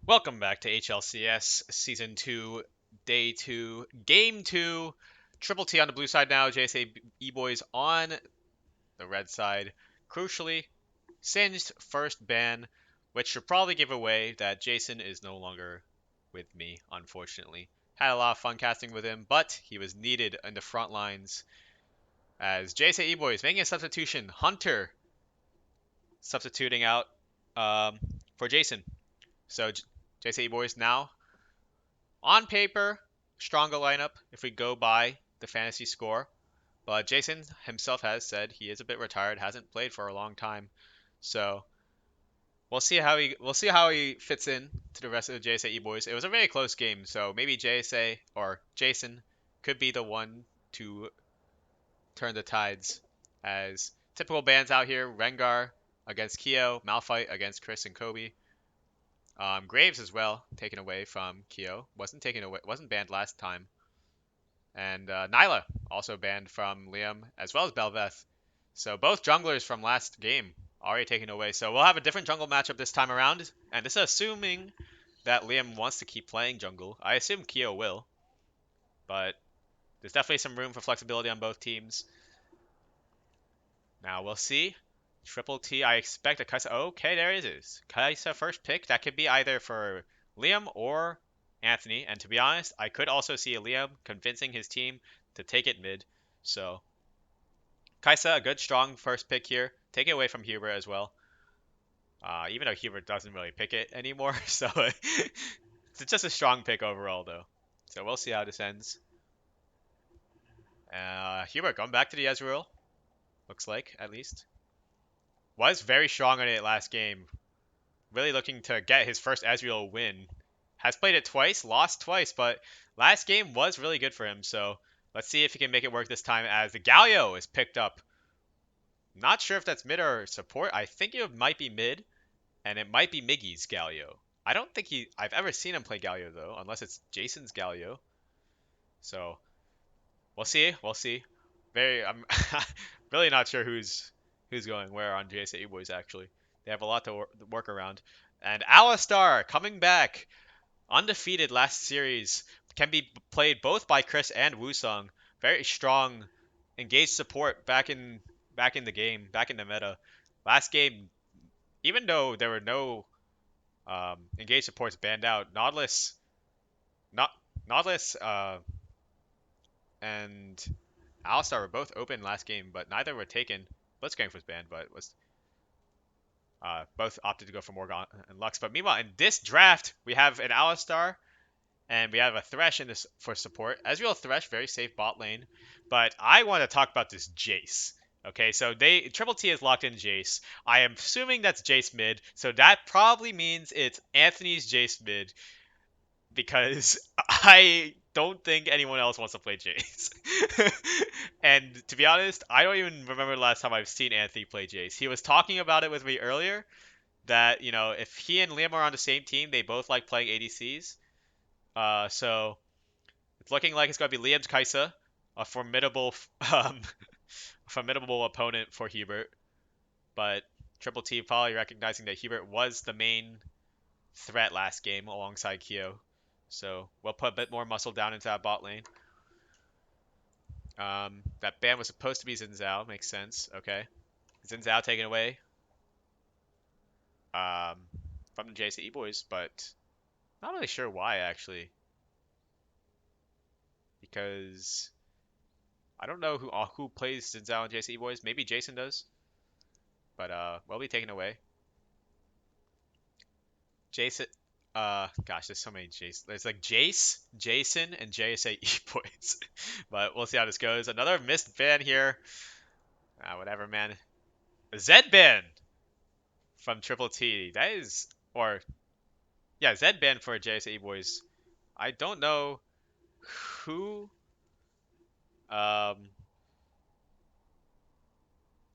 Welcome back to HLCS Season 2, Day 2, Game 2. Triple T on the blue side now, JSA EBOYS on the red side. Crucially, Singed first ban, which should probably give away that Jason is no longer with me, unfortunately. Had a lot of fun casting with him, but he was needed in the front lines as JSA EBOYS making a substitution. Hunter substituting out for Jason. So JSA EBOYS now on paper, stronger lineup if we go by the fantasy score. But Jason himself has said he is a bit retired, hasn't played for a long time. So we'll see how he fits in to the rest of the JSA boys. It was a very close game, so maybe JSA or Jason could be the one to turn the tides. As typical bans out here, Rengar against Quio, Malphite against Chris and Cobi. Graves as well, taken away from Quio. Wasn't banned last time. And Nyla also banned from Liam, as well as Belveth. So both junglers from last game already taken away. So we'll have a different jungle matchup this time around. And this is assuming that Liam wants to keep playing jungle. I assume Keo will. But there's definitely some room for flexibility on both teams. Now we'll see. Triple T, I expect a Kai'Sa. Okay, there it is. Kai'Sa first pick. That could be either for Liam or Anthony. And to be honest, I could also see Liam convincing his team to take it mid. So Kai'Sa, a good strong first pick here. Take it away from Hubert as well. Even though Hubert doesn't really pick it anymore. So it's just a strong pick overall though. So we'll see how this ends. Hubert going back to the Ezreal. Looks like, at least. Was very strong on it last game. Really looking to get his first Ezreal win. Has played it twice, lost twice, but last game was really good for him. So let's see if he can make it work this time as the Galio is picked up. Not sure if that's mid or support. I think it might be mid, and it might be Miggy's Galio. I don't think I've ever seen him play Galio though, unless it's Jason's Galio. So we'll see. We'll see. I'm really not sure who's going where on JSA Boys actually. They have a lot to work around. And Alistar coming back, undefeated last series, can be played both by Chris and Woosung. Very strong, engaged support back in the game, back in the meta. Last game, even though there were no engaged supports banned out, not Nautilus, and Alistar were both open last game, but neither were taken. Blitzcrank was banned, but was both opted to go for Morgan and Lux. But meanwhile, in this draft, we have an Alistar and we have a Thresh in this for support. Ezreal Thresh, very safe bot lane. But I want to talk about this Jayce. Okay, so Triple T has locked in Jayce. I am assuming that's Jayce mid, so that probably means it's Anthony's Jayce mid because I don't think anyone else wants to play Jayce. And to be honest, I don't even remember the last time I've seen Anthony play Jayce. He was talking about it with me earlier that, if he and Liam are on the same team, they both like playing ADCs. So it's looking like it's going to be Liam's Kai'Sa, a um, formidable opponent for Hubert. But Triple T probably recognizing that Hubert was the main threat last game alongside Quio. So we'll put a bit more muscle down into that bot lane. That ban was supposed to be Xin Zhao. Makes sense. Okay. Xin Zhao taken away um, from the JSA boys, but not really sure why actually. Because I don't know who plays Xin Zhao and JSA boys. Maybe Jason does. But will be taken away. Jason, gosh, there's so many Jace. There's like Jayce, Jason, and JSA boys. But we'll see how this goes. Another missed ban here. Whatever, man. A Zed ban from Triple T. That is, or yeah, Zed ban for JSA boys. I don't know who. Um,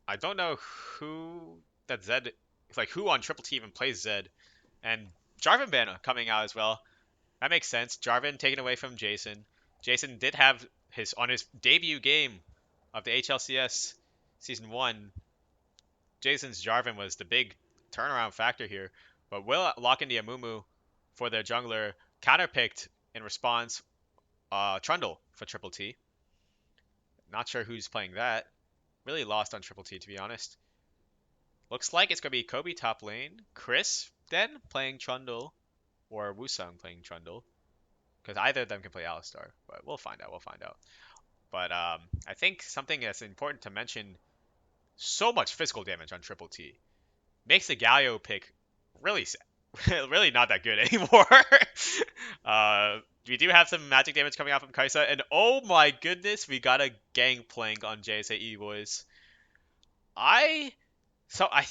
I don't know who that Zed. Like who on Triple T even plays Zed, and Jarvan ban coming out as well. That makes sense. Jarvan taken away from Jason. Jason did have on his debut game of the HLCS Season 1. Jason's Jarvan was the big turnaround factor here. But will lock in the Amumu for their jungler, counterpicked in response Trundle for Triple T. Not sure who's playing that. Really lost on Triple T, to be honest. Looks like it's going to be Cobi top lane, Chris then playing Trundle, or Woosung playing Trundle. Because either of them can play Alistar, but we'll find out, we'll find out. But I think something that's important to mention, so much physical damage on Triple T. Makes the Galio pick really really not that good anymore. We do have some magic damage coming out from Kaisa, and oh my goodness, we got a Gangplank on JSA EBOYS. I so I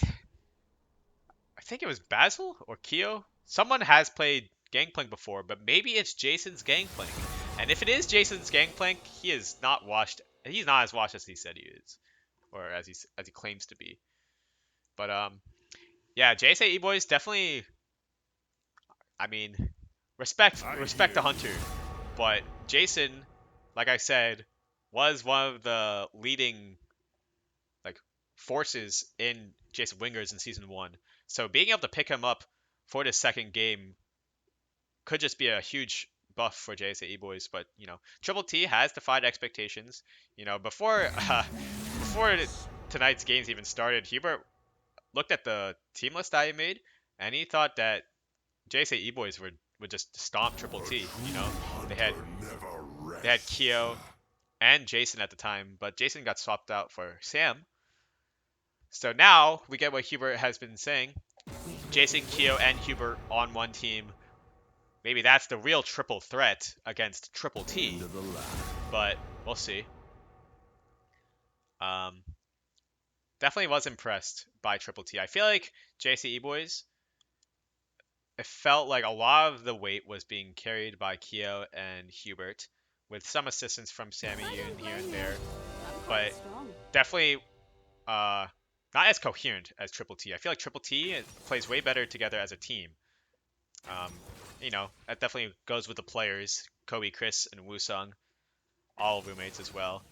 think it was Basil or Quio. Someone has played Gangplank before, but maybe it's Jason's Gangplank. And if it is Jason's Gangplank, he is not washed. He's not as washed as he said he is, or as he claims to be. But yeah, JSA EBOYS definitely. I mean, respect the hunter, but Jason, like I said, was one of the leading like forces in Jason Wingers in season 1. So being able to pick him up for the second game could just be a huge buff for JSA EBOYS. But Triple T has defied expectations. Before tonight's games even started, Hubert looked at the team list I made, and he thought that JSA EBOYS would just stomp Triple T. They had Quio and Jason at the time, but Jason got swapped out for Sam. So now we get what Hubert has been saying. Jason, Quio, and Hubert on one team. Maybe that's the real triple threat against Triple T. But we'll see. Definitely was impressed by Triple T. I feel like JSA EBOYS, it felt like a lot of the weight was being carried by Quio and Hubert, with some assistance from Sammy here and there. But definitely not as coherent as Triple T. I feel like Triple T plays way better together as a team. That definitely goes with the players, Cobi, Chris, and Woosung, all roommates as well.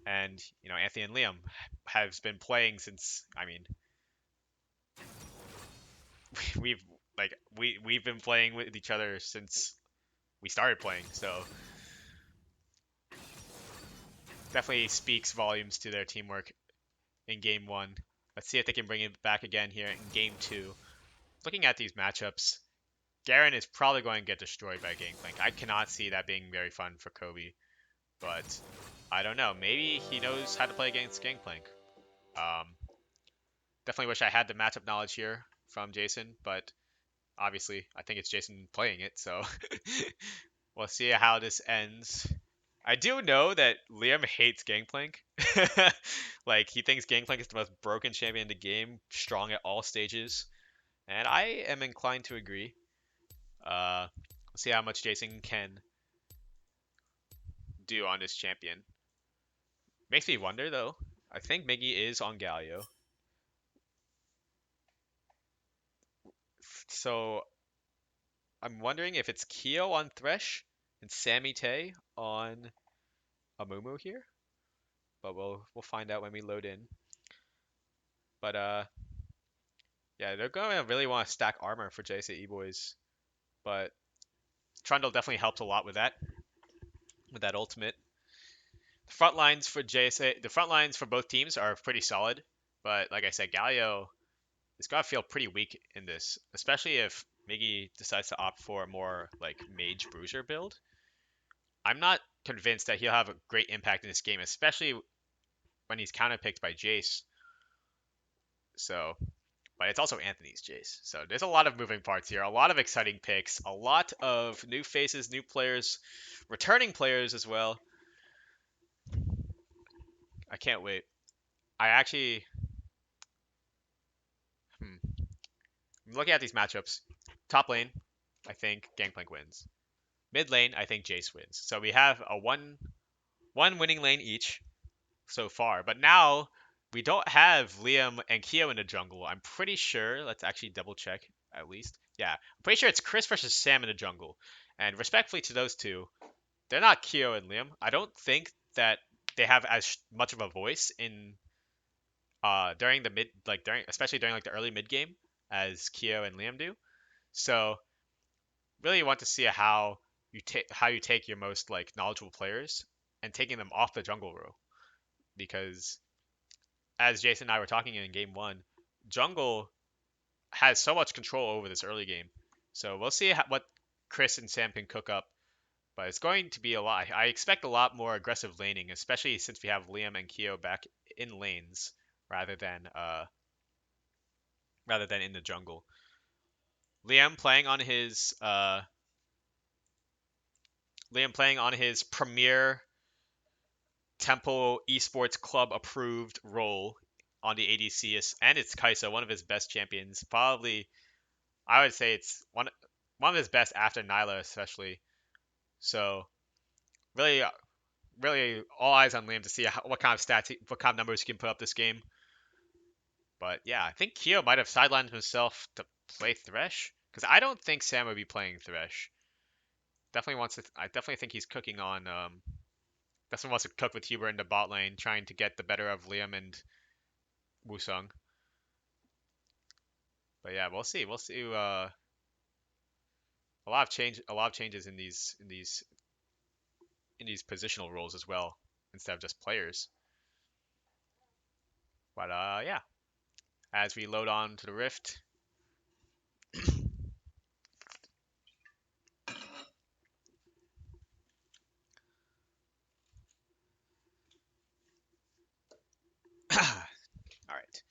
And, Anthony and Liam have been playing since, we've been playing with each other since we started playing, so definitely speaks volumes to their teamwork in game 1. Let's see if they can bring it back again here in game 2. Looking at these matchups, Garen is probably going to get destroyed by Gangplank. I cannot see that being very fun for Cobi, but I don't know. Maybe he knows how to play against Gangplank. Definitely wish I had the matchup knowledge here from Jason, but obviously I think it's Jason playing it, so we'll see how this ends. I do know that Liam hates Gangplank. He thinks Gangplank is the most broken champion in the game, strong at all stages, and I am inclined to agree. Let's see how much Jason can do on this champion. Makes me wonder though. I think Miggy is on Galio. So I'm wondering if it's Quio on Thresh and Sammy Tay on Amumu here. But we'll find out when we load in. But yeah, they're gonna really want to stack armor for JSA EBOYS. But Trundle definitely helped a lot with that ultimate. The front lines for JSA, the front lines for both teams are pretty solid. But like I said, Galio is gonna feel pretty weak in this, especially if Miggy decides to opt for a more mage bruiser build. I'm not convinced that he'll have a great impact in this game, especially when he's counterpicked by Jayce. So, but it's also Anthony's Jayce. So there's a lot of moving parts here, a lot of exciting picks, a lot of new faces, new players, returning players as well. I can't wait. I actually, I'm looking at these matchups. Top lane, I think Gangplank wins. Mid lane, I think Jayce wins. So we have a one winning lane each so far. But now we don't have Liam and Quio in the jungle. I'm pretty sure. Let's actually double check at least. Yeah, I'm pretty sure it's Chris versus Sam in the jungle. And respectfully to those two, they're not Quio and Liam. I don't think that they have as much of a voice in during the mid, especially during the early mid game as Quio and Liam do. So really want to see how you take your most like knowledgeable players and taking them off the jungle row, because as Jason and I were talking in game one, jungle has so much control over this early game. So we'll see what Chris and Sam can cook up, but it's going to be a lot. I expect a lot more aggressive laning, especially since we have Liam and Quio back in lanes rather than in the jungle. Liam playing on his premier Temple Esports Club approved role on the ADC, and it's Kai'Sa, one of his best champions. Probably, I would say it's one of his best after Nyla, especially. So really, really, all eyes on Liam to see what kind of stats, what kind of numbers he can put up this game. But yeah, I think Quio might have sidelined himself to play Thresh, because I don't think Sam would be playing Thresh. I definitely think he's cooking on. Definitely wants to cook with Hubert in the bot lane, trying to get the better of Liam and Woosung. But yeah, we'll see. We'll see. A lot of changes in these positional roles as well, instead of just players. But yeah, as we load on to the Rift. All right.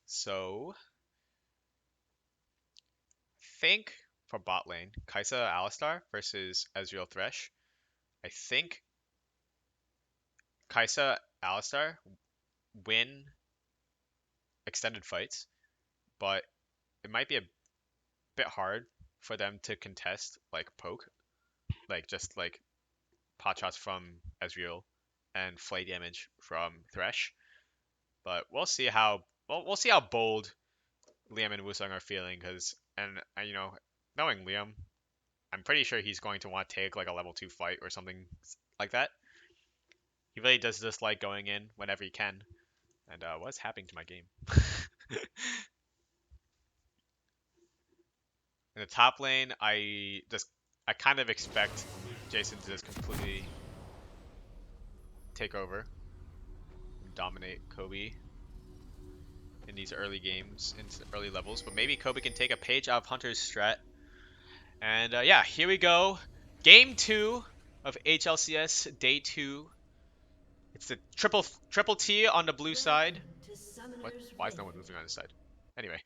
So, think for bot lane, Kai'Sa Alistar versus Ezreal Thresh. I think Kai'Sa Alistar win extended fights, but it might be a bit hard for them to contest like poke, like just like pot shots from Ezreal and flay damage from Thresh. But we'll see how bold Liam and Woosung are feeling, and knowing Liam, I'm pretty sure he's going to want to take like a level 2 fight or something like that. He really does dislike going in whenever he can. And what's happening to my game? In the top lane, I kind of expect Jason to just completely take over and dominate Cobi in these early games, in early levels. But maybe Cobi can take a page out of Hunter's strat. And yeah, here we go. Game 2 of HLCS, day 2. It's the triple T on the blue side. What? Why is no one moving on this side? Anyway,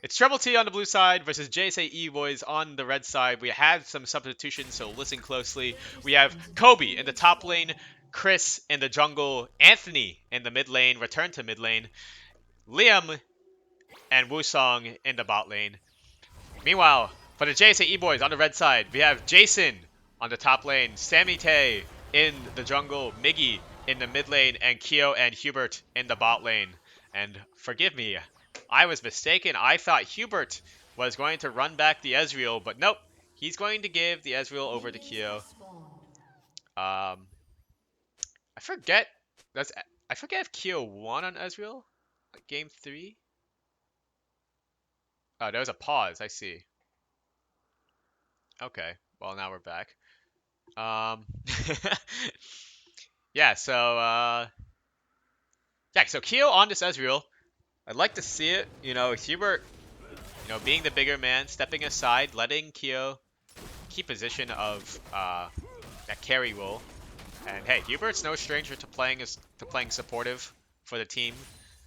it's triple T on the blue side versus JSA EBOYS on the red side. We had some substitutions, so listen closely. We have Cobi in the top lane, Chris in the jungle, Anthony in the mid lane, return to mid lane, Liam and Woosung in the bot lane. Meanwhile, for the JSA EBOYS on the red side, we have Jason on the top lane, Sammy in the jungle, Miggy in the mid lane, and Quio and Hubert in the bot lane. And forgive me, I was mistaken. I thought Hubert was going to run back the Ezreal, but nope. He's going to give the Ezreal over to Quio. I forget if Quio won on Ezreal, like game 3. Oh, there was a pause. I see. Okay. Well, now we're back. Yeah. So so Quio on this Ezreal. I'd like to see it. Hubert, being the bigger man, stepping aside, letting Quio keep position of that carry role. And hey, Hubert's no stranger to playing supportive for the team.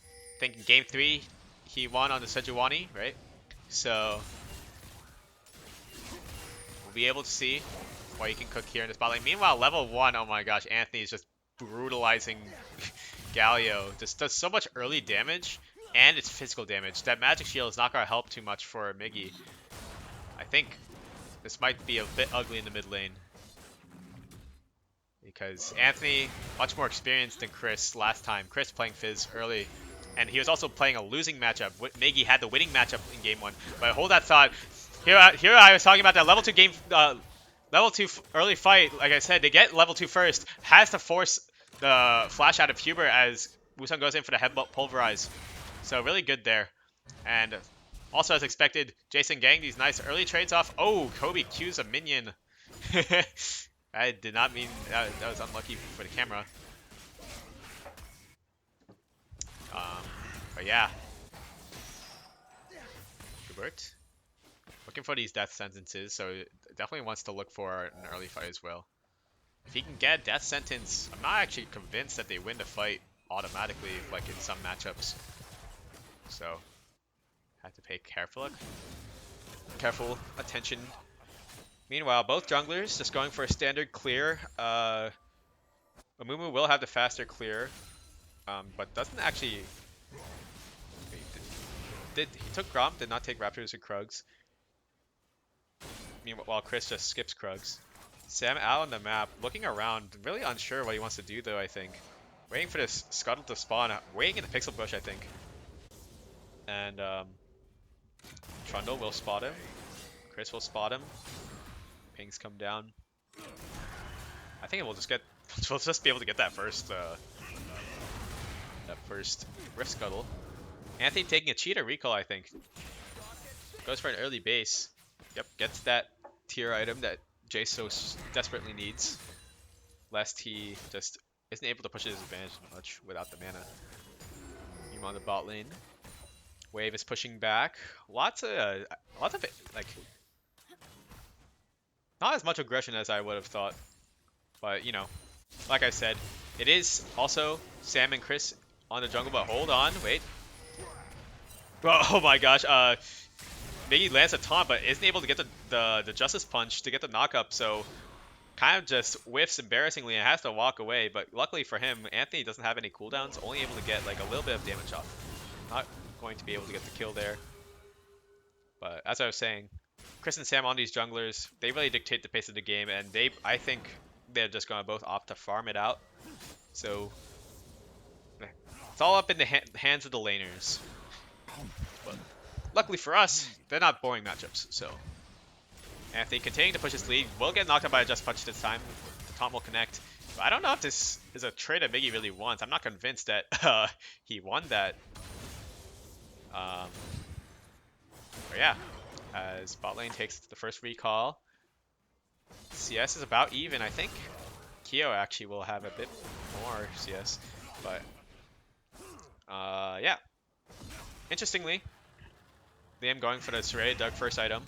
I think in game 3 he won on the Sejuani, right? So we'll be able to see what he can cook here in this bot lane. Meanwhile, level 1, oh my gosh, Anthony's just brutalizing Galio. Just does so much early damage, and it's physical damage. That magic shield is not going to help too much for Miggy. I think this might be a bit ugly in the mid lane, because Anthony, much more experienced than Chris last time. Chris playing Fizz early, and he was also playing a losing matchup. Miggy had the winning matchup in game 1. But hold that thought. Here I was talking about that level 2 game, level 2 early fight. Like I said, they get level 2 first. Has to force the flash out of Hubert as Woosung goes in for the headbutt pulverize. So really good there. And Also, as expected, Jason getting these nice early trades off. Oh, Cobi Q's a minion. I did not mean that was unlucky for the camera. But yeah. Hubert. Looking for these death sentences, so definitely wants to look for an early fight as well. If he can get a death sentence, I'm not actually convinced that they win the fight automatically, like in some matchups. So, have to pay careful attention. Meanwhile, both junglers just going for a standard clear. Amumu will have the faster clear, but doesn't actually. He took Grom, did not take Raptors or Krugs. Meanwhile, Chris just skips Krugs. Sam out on the map, looking around, really unsure what he wants to do though, I think. Waiting for this Scuttle to spawn, waiting in the pixel bush, I think. And Trundle will spot him. Chris will spot him. Pings come down. I think we'll just be able to get that first Rift Scuttle. Anthony taking a cheater recall, I think. Goes for an early base. Yep, gets that tier item that Jayce so desperately needs. Lest he just isn't able to push his advantage much without the mana. Him on the bot lane. Wave is pushing back. Lots of it, like, not as much aggression as I would have thought. But, you know, like I said, it is also Sam and Chris on the jungle, but hold on, wait. Oh my gosh, Miggy lands a taunt, but isn't able to get the Justice Punch to get the knock-up, so kind of just whiffs embarrassingly and has to walk away. But luckily for him, Anthony doesn't have any cooldowns, only able to get like a little bit of damage off. Not going to be able to get the kill there. But as I was saying, Chris and Sam on these junglers, they really dictate the pace of the game, and I think they're just going to both opt to farm it out. So it's all up in the hands of the laners. But luckily for us, they're not boring matchups. So Anthony continuing to push his lead, will get knocked out by a Just Punch this time. The taunt will connect. But I don't know if this is a trade that Miggy really wants. I'm not convinced that he won that. But yeah, as bot lane takes the first recall. CS is about even, I think. Quio actually will have a bit more CS, but yeah. Interestingly, them going for the Saray Dug first item,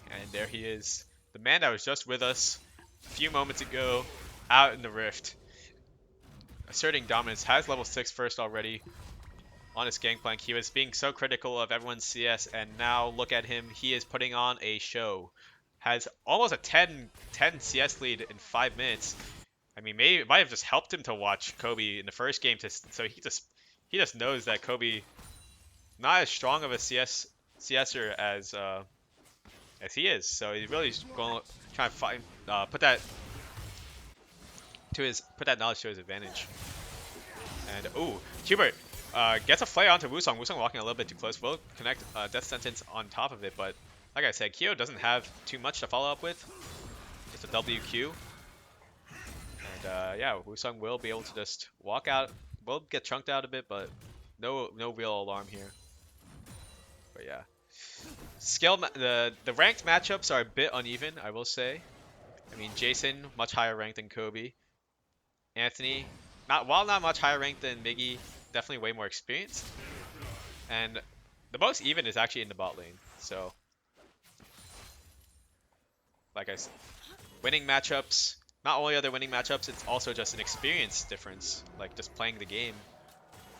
and there he is, the man that was just with us a few moments ago, out in the Rift, asserting dominance. Has level 6 first already on his Gangplank. He was being so critical of everyone's CS, and now look at him. He is putting on a show. Has almost a 10 CS lead in 5 minutes. I mean, maybe it might have just helped him to watch Cobi in the first game, so he just knows that Cobi not as strong of a CSer as he is. So he's really going to try and find put that knowledge to his advantage. And ooh, Hubert gets a flay onto Woosung. Woosung walking a little bit too close. Will connect Death Sentence on top of it, but like I said, Quio doesn't have too much to follow up with. Just a WQ. And yeah, Woosung will be able to just walk out. Will get chunked out a bit, but no real alarm here. But yeah, the ranked matchups are a bit uneven, I will say. I mean, Jason much higher ranked than Cobi. Anthony, while not much higher ranked than Miggy, definitely way more experienced. And the most even is actually in the bot lane. So, like I said, winning matchups. Not only are there winning matchups, it's also just an experience difference, like just playing the game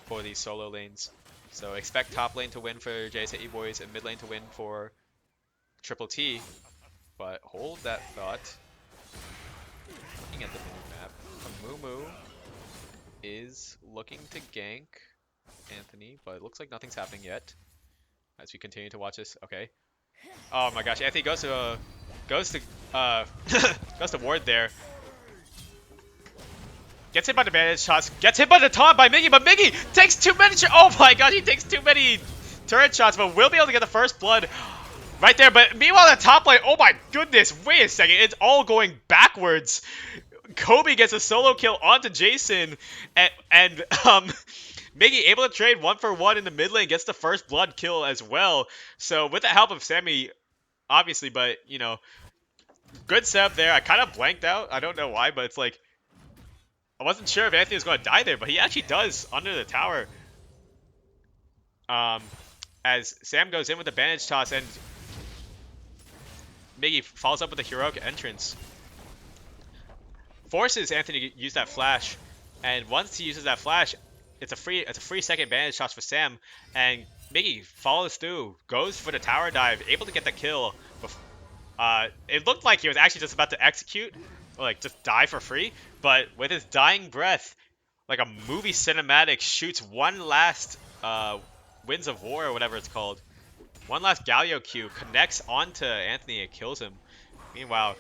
for these solo lanes. So expect top lane to win for JSA EBOYS and mid lane to win for Triple T, but hold that thought. Looking at the minimap, Amumu is looking to gank Anthony, but it looks like nothing's happening yet. As we continue to watch this, okay. Oh my gosh, Anthony goes to ward there. Gets hit by the bandage shots. Gets hit by the taunt by Miggy, but Miggy takes too many oh my god, he takes too many turret shots, but will be able to get the first blood right there. But meanwhile, the top lane, oh my goodness, wait a second, it's all going backwards. Cobi gets a solo kill onto Jason, and Miggy able to trade 1-for-1 in the mid lane, gets the first blood kill as well. So with the help of Sammy, obviously, but you know, good setup there. I kind of blanked out. I don't know why, but it's like I wasn't sure if Anthony was going to die there, but he actually does under the tower. As Sam goes in with the bandage toss and Miggy follows up with a heroic entrance. Forces Anthony to use that flash, and once he uses that flash, it's a free second bandage toss for Sam, and Miggy follows through, goes for the tower dive, able to get the kill. It looked like he was actually just about to execute, or like just die for free, but with his dying breath, like a movie cinematic, shoots one last Winds of War or whatever it's called. One last Galio Q, connects onto Anthony and kills him. Meanwhile,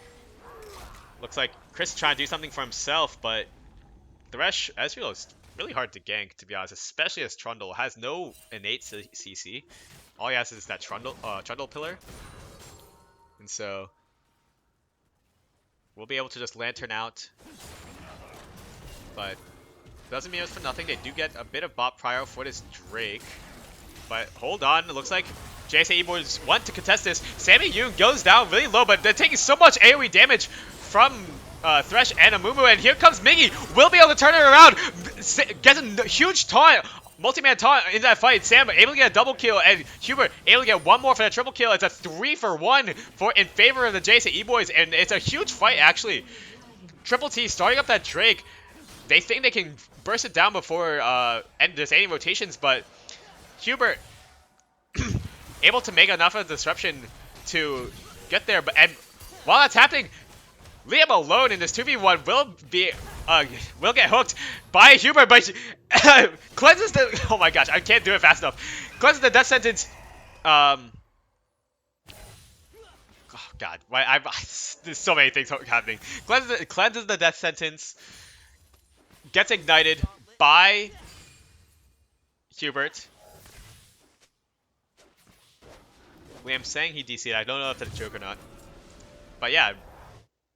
looks like Chris is trying to do something for himself, but Thresh, Ezreal is really hard to gank, to be honest, especially as Trundle has no innate CC. All he has is that Trundle pillar. And so, we'll be able to just Lantern out. But, doesn't mean it's for nothing. They do get a bit of bot prior for this Drake. But, hold on, it looks like JSA EBOYS want to contest this. Sammy Yoon goes down really low, but they're taking so much AoE damage from Thresh and Amumu, and here comes Miggy. Will be able to turn it around. Gets a huge taunt, multi-man taunt in that fight. Sam able to get a double kill, and Hubert able to get one more for that triple kill. It's a 3-for-1 in favor of the JSA EBOYS, and it's a huge fight actually. Triple T starting up that Drake. They think they can burst it down before there's any rotations, but Hubert able to make enough of a disruption to get there. And while that's happening, Liam alone in this 2v1 will get hooked by Hubert, but cleanses the... Oh my gosh, I can't do it fast enough. Cleanses the death sentence. Oh god, there's so many things happening. Cleanses the death sentence. Gets ignited by Hubert. Liam saying he DC'd. I don't know if that's a joke or not. But yeah,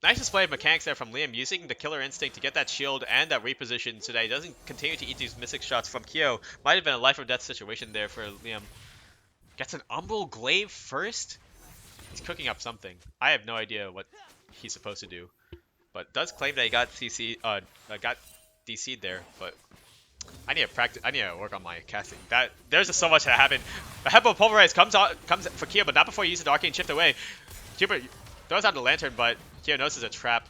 nice display of mechanics there from Liam, using the killer instinct to get that shield and that reposition so that he doesn't continue to eat these mystic shots from Quio. Might have been a life or death situation there for Liam. Gets an Umbral Glaive first? He's cooking up something. I have no idea what he's supposed to do. But does claim that he got DC'd there, but I need to practice. I need to work on my casting. There's just so much that happened. A Hebel Pulverize comes for Quio, but not before he uses the Arcane Shift away. Hubert throws out the Lantern, but Quio knows it's a trap.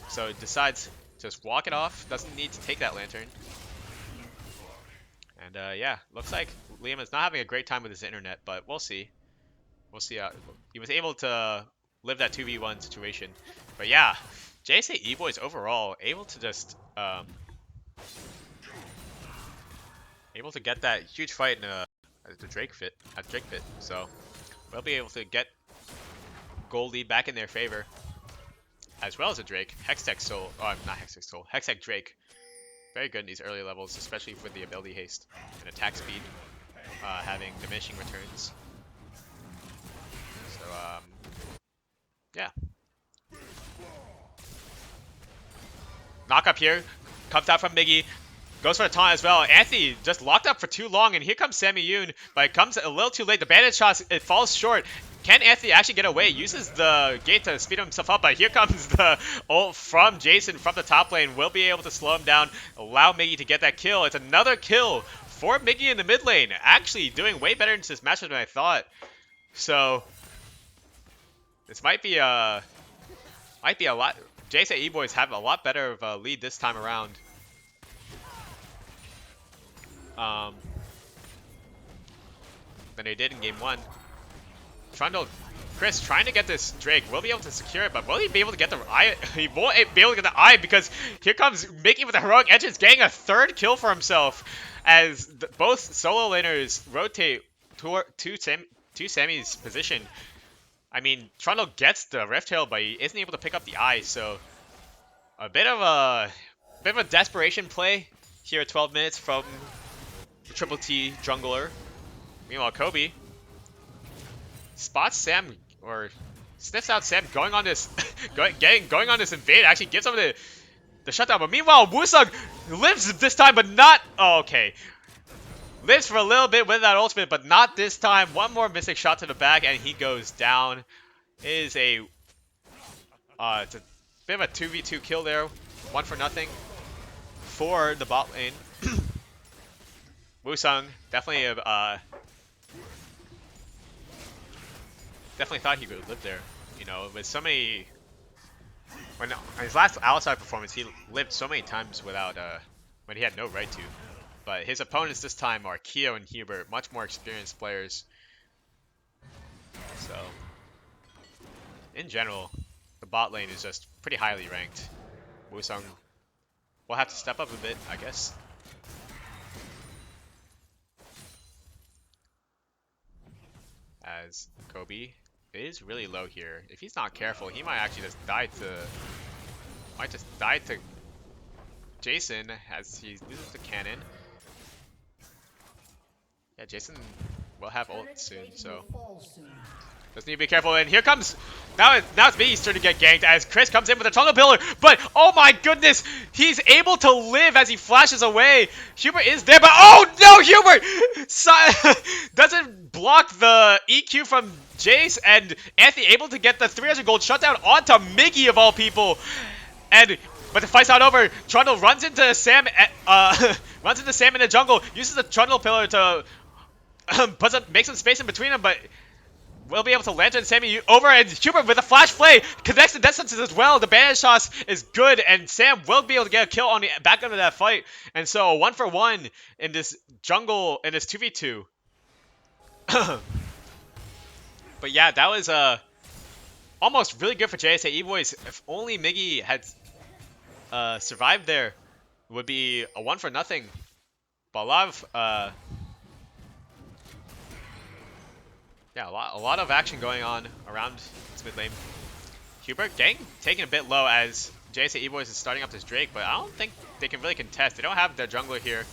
So decides to just walk it off. Doesn't need to take that Lantern. And yeah, looks like Liam is not having a great time with his internet, but we'll see. We'll see. He was able to live that 2v1 situation. But yeah, JSA EBOYS overall able to just able to get that huge fight in the Drake fit. So we'll be able to get gold lead back in their favor, as well as a Drake. Hextech Soul, not Hextech Soul, Hextech Drake. Very good in these early levels, especially for the ability haste and attack speed, having diminishing returns. So yeah. Knock up here, comes out from Miggy. Goes for a taunt as well. Anthony just locked up for too long, and here comes Sammy Yoon, but it comes a little too late. The bandage shot, it falls short. Can Anthony actually get away? Uses the gate to speed himself up, but here comes the ult from Jason from the top lane. Will be able to slow him down, allow Miggy to get that kill. It's another kill for Miggy in the mid lane. Actually doing way better in this matchup than I thought. So this might be a lot. JSA EBOYS have a lot better of a lead this time around. Than they did in game 1. Trundle, Chris trying to get this Drake. Will be able to secure it, but will he be able to get the eye? He won't be able to get the eye because here comes Miggy with the heroic edges, getting a third kill for himself as both solo laners rotate to Sammy's position. I mean, Trundle gets the Rift Tail, but he isn't able to pick up the eye, so a bit of a desperation play here at 12 minutes from the Triple T jungler. Meanwhile, Cobi spots Sam, or sniffs out Sam going on this going on this invade. Actually gives him the shutdown. But meanwhile, Woosung Lives this time, but not... Oh, okay. Lives for a little bit with that ultimate, but not this time. One more Mystic shot to the back, and he goes down. It is a... it's a bit of a 2v2 kill there. 1 for nothing for the bot lane. Woosung definitely definitely thought he would live there. You know, with so many... When his last Alistar performance, he lived so many times without when he had no right to. But his opponents this time are Quio and Hubert, much more experienced players. So, in general, the bot lane is just pretty highly ranked. Woosung will have to step up a bit, I guess. As Cobi is really low here. If he's not careful, he might actually just die to Jason as he loses the cannon. Yeah, Jason will have ult soon, so just need to be careful. And here comes now it's Miggy's turn to get ganked as Chris comes in with a Trundle pillar. But oh my goodness, he's able to live as he flashes away. Hubert is there, but oh no, Hubert doesn't block the EQ from Jayce, and Anthony able to get the 300 gold shutdown onto Miggy of all people. But the fight's not over. Trundle runs into Sam runs into Sam in the jungle, uses the Trundle pillar to make some space in between them, but we'll be able to lantern Sammy over, and Hubert with a flash play connects the death sentence as well. The bandage toss is good, and Sam will be able to get a kill on the back end of that fight. And so 1 for 1 in this jungle, in this 2v2. But yeah, that was almost really good for JSA EBOYS. If only Miggy had survived there, it would be a 1 for nothing. But a lot of yeah, a lot of action going on around this mid lane. Hubert taking a bit low as JSA EBOYS is starting up this Drake, but I don't think they can really contest. They don't have their jungler here.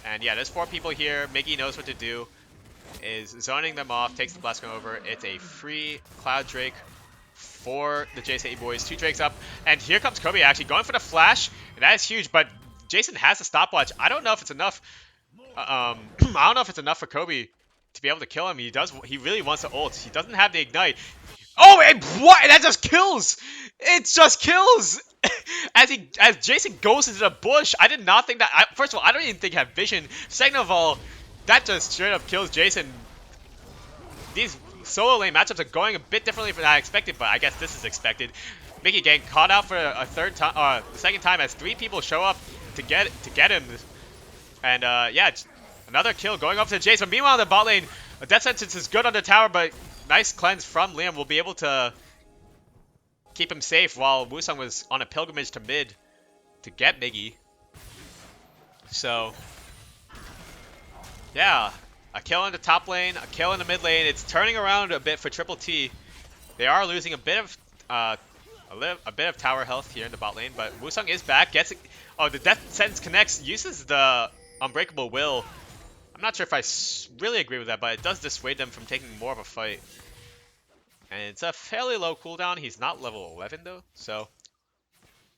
And yeah, there's 4 people here. Miggy knows what to do. Is zoning them off, takes the blast gun over. It's a free Cloud Drake for the JSA EBOYS. 2 Drakes up. And here comes Cobi actually going for the flash. And that is huge, but Jason has a stopwatch. I don't know if it's enough. I don't know if it's enough for Cobi to be able to kill him. He really wants to ult. He doesn't have the ignite. Oh, and what? That just kills! It just kills! as Jason goes into the bush, I did not think that. First of all, I don't even think he had vision. Second of all, that just straight up kills Jason. These solo lane matchups are going a bit differently than I expected, but I guess this is expected. Miggy getting caught out for a the second time as 3 people show up to get him. And yeah, another kill going up to Jayce. But meanwhile, in the bot lane, a death sentence is good on the tower, but nice cleanse from Liam will be able to keep him safe while Woosung was on a pilgrimage to mid to get Miggy. So yeah, a kill in the top lane, a kill in the mid lane. It's turning around a bit for Triple T. They are losing a bit of tower health here in the bot lane, but Woosung is back. Oh, the death sentence connects, uses the Unbreakable Will. I'm not sure if I really agree with that, but it does dissuade them from taking more of a fight. And it's a fairly low cooldown. He's not level 11 though, so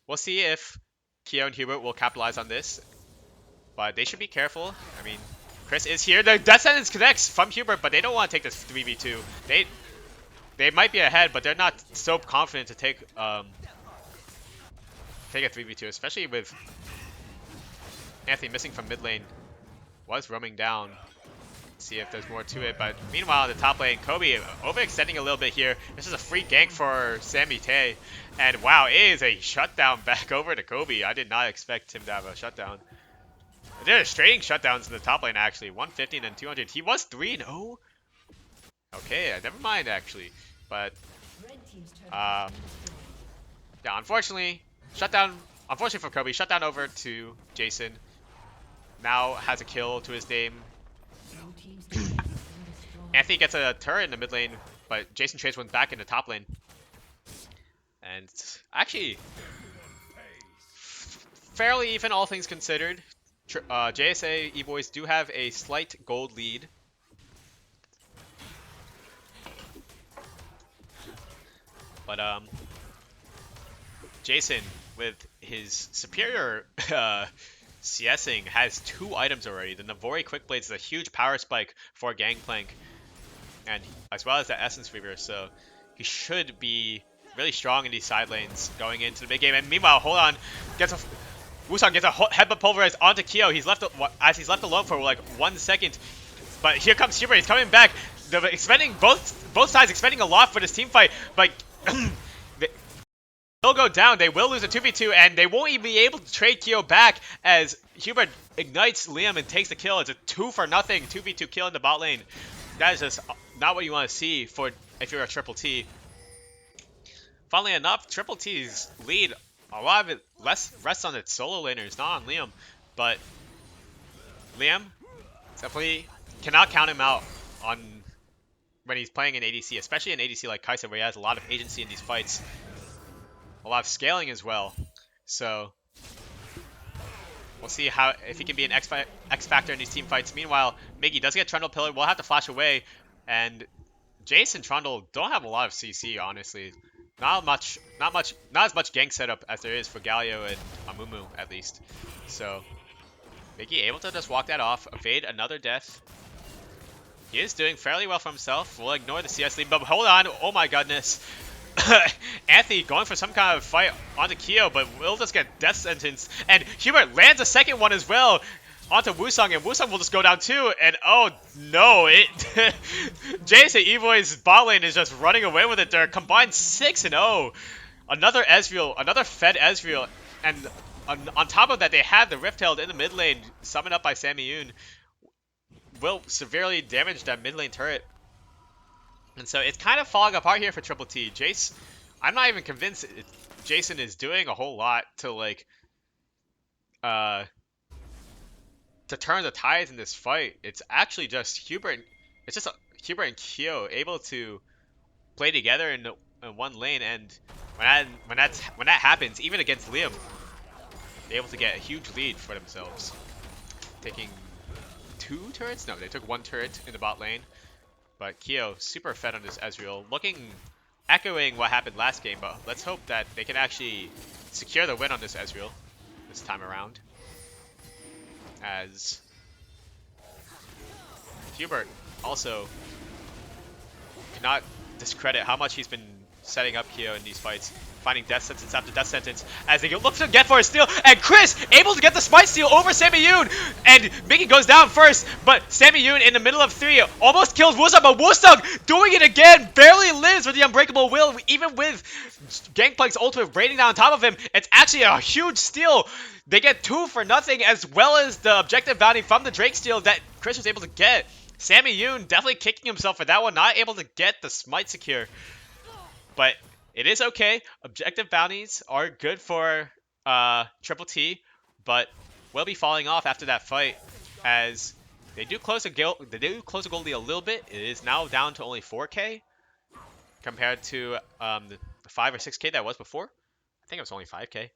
we'll see if Quio and Hubert will capitalize on this. But they should be careful. I mean, Chris is here. The death sentence connects from Hubert, but they don't want to take this 3v2. They might be ahead, but they're not so confident to take a 3v2, especially with Anthony missing from mid lane. Was roaming down. See if there's more to it, but meanwhile in the top lane, Cobi overextending a little bit here. This is a free gank for Sammy Tay, and wow, it is a shutdown back over to Cobi. I did not expect him to have a shutdown. There's trading shutdowns in the top lane actually, 150 and 200. He was 3-0. Okay, never mind actually, but yeah, unfortunately for Cobi, shutdown over to Jason. Now has a kill to his name. Anthony gets a turret in the mid lane, but Jason trades one back in the top lane. And actually, fairly even all things considered. JSA EBOYS do have a slight gold lead. But Jason, with his superior CSing has 2 items already. The Navori Quickblade is a huge power spike for Gangplank, and as well as the Essence Reaver, so he should be really strong in these side lanes going into the mid game. And meanwhile, hold on, Woosung gets a headbutt pulverized onto Quio. He's left alone for like 1 second, but here comes Hubert. He's coming back. They're expending both sides expending a lot for this team fight, but they'll go down. They will lose a 2v2, and they won't even be able to trade Quio back as Hubert ignites Liam and takes the kill. It's a 2-for-0 2v2 kill in the bot lane. That is just not what you want to see for if you're a Triple T. Funnily enough, Triple T's lead, a lot of it rests on its solo laners, not on Liam. But Liam definitely cannot count him out on when he's playing an ADC, especially an ADC like Kai'Sa, where he has a lot of agency in these fights. A lot of scaling as well. So we'll see if he can be an X factor in these team fights. Meanwhile, Miggy does get Trundle Pillar. We'll have to flash away, and Jayce and Trundle don't have a lot of CC, honestly. Not as much gank setup as there is for Galio and Amumu, at least. So Miggy able to just walk that off, evade another death. He is doing fairly well for himself. We'll ignore the CS lead, but hold on. Oh my goodness. Anthony going for some kind of fight onto Quio, but will just get death sentence. And Hubert lands a second one as well onto Woosung, and Woosung will just go down too. And oh no, JSA EBOYS bot lane is just running away with it. They're combined 6-0. Another Ezreal, another fed Ezreal, and on top of that, they have the Rift Herald in the mid lane, summoned up by Sammy will severely damage that mid lane turret. And so it's kind of falling apart here for Triple T. Jayce, I'm not even convinced Jason is doing a whole lot to like to turn the tides in this fight. It's actually just Hubert. It's just Hubert and Quio able to play together in one lane, and when that happens, even against Liam, they're able to get a huge lead for themselves. Taking 2 turrets? No, they took 1 turret in the bot lane. But Quio super fed on this Ezreal, echoing what happened last game. But let's hope that they can actually secure the win on this Ezreal this time around, as Hubert also cannot discredit how much he's been setting up Quio in these fights, finding death sentence after death sentence as they look to get for a steal, and Chris able to get the smite steal over Sammy, and Miggy goes down first, but Sammy in the middle of 3 almost kills Woosung, but Woosung doing it again, barely lives with the Unbreakable Will, even with Gangplank's ultimate raining down on top of him. It's actually a huge steal. They get 2 for nothing, as well as the objective bounty from the Drake steal that Chris was able to get. Sammy definitely kicking himself for that one, not able to get the smite secure. But it is okay. Objective bounties are good for Triple T, but will be falling off after that fight, as they do close a goal lead a little bit. It is now down to only 4K compared to the 5 or 6K that was before. I think it was only 5K.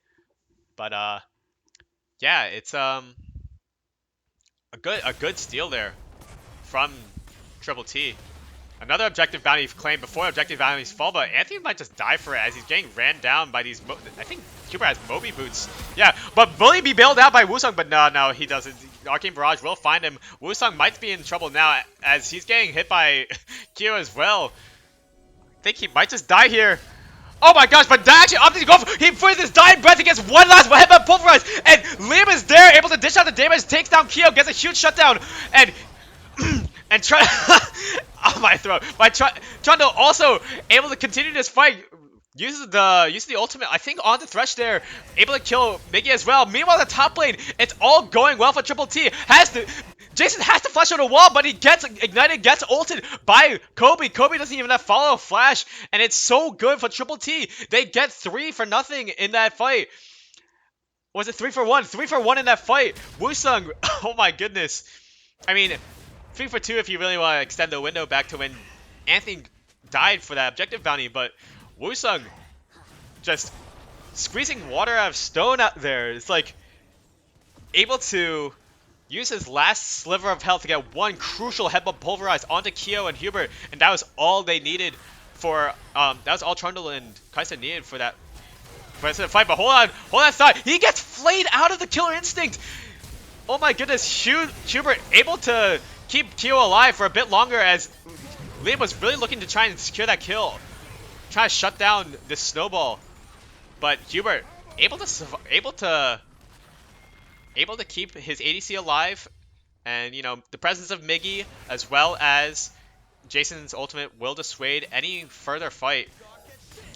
But yeah, it's a good steal there from Triple T. Another objective bounty claimed before objective bounties fall, but Anthony might just die for it as he's getting ran down by these. I think Hubert has Moby boots. Yeah, but will he be bailed out by Woosung? But no, he doesn't. Arcane Barrage will find him. Woosung might be in trouble now as he's getting hit by Quio as well. I think he might just die here. Oh my gosh, but actually opting to go for, he puts his dying breath, he gets one last headbutt pulverized, and Liam is there, able to dish out the damage, takes down Quio, gets a huge shutdown, and oh my throat. Trundle also able to continue this fight. Uses the ultimate, I think, on the Thresh there. Able to kill Miggy as well. Meanwhile, the top lane, it's all going well for Triple T. Jason has to flash on the wall, but he gets ignited, gets ulted by Cobi. Cobi doesn't even have follow flash, and it's so good for Triple T. They get 3 for nothing in that fight. Was it 3 for 1? 3 for 1 in that fight. Woosung, oh my goodness. I mean, 3 for 2 if you really want to extend the window back to when Anthony died for that objective bounty, but Woosung just squeezing water out of stone out there. It's like able to use his last sliver of health to get one crucial headbutt pulverized onto Quio and Hubert, and that was all they needed for that was all Trundle and Kai'Sa needed for that fight. But hold on, side. He gets flayed out of the Killer Instinct. Oh my goodness, Hubert able to keep Quio alive for a bit longer as Liam was really looking to try and secure that kill. Try to shut down this snowball. But Hubert able to keep his ADC alive, and you know, the presence of Miggy as well as Jason's ultimate will dissuade any further fight.